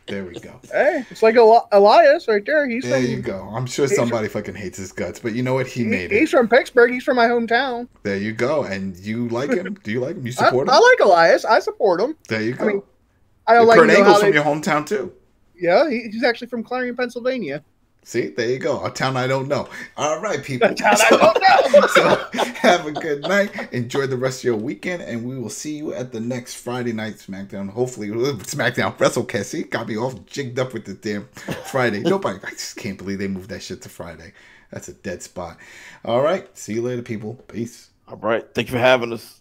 There we go. Hey, it's like Elias right there. There you go. I'm sure somebody fucking hates his guts, but you know what? He made it. He's from Pittsburgh. He's from my hometown. There you go. And you like him? Do you like him? You support him? I like Elias. I support him. There you go. I mean, I don't Kurt Angle's from your hometown too. Yeah, he's actually from Clarion, Pennsylvania. See, there you go. A town I don't know. All right, people. A town I don't know. So have a good night. Enjoy the rest of your weekend, and we will see you at the next Friday night SmackDown. Hopefully, SmackDown WrestleCast. See, got me all jigged up with the damn Friday. Nobody. I just can't believe they moved that shit to Friday. That's a dead spot. All right. See you later, people. Peace. All right. Thank you for having us.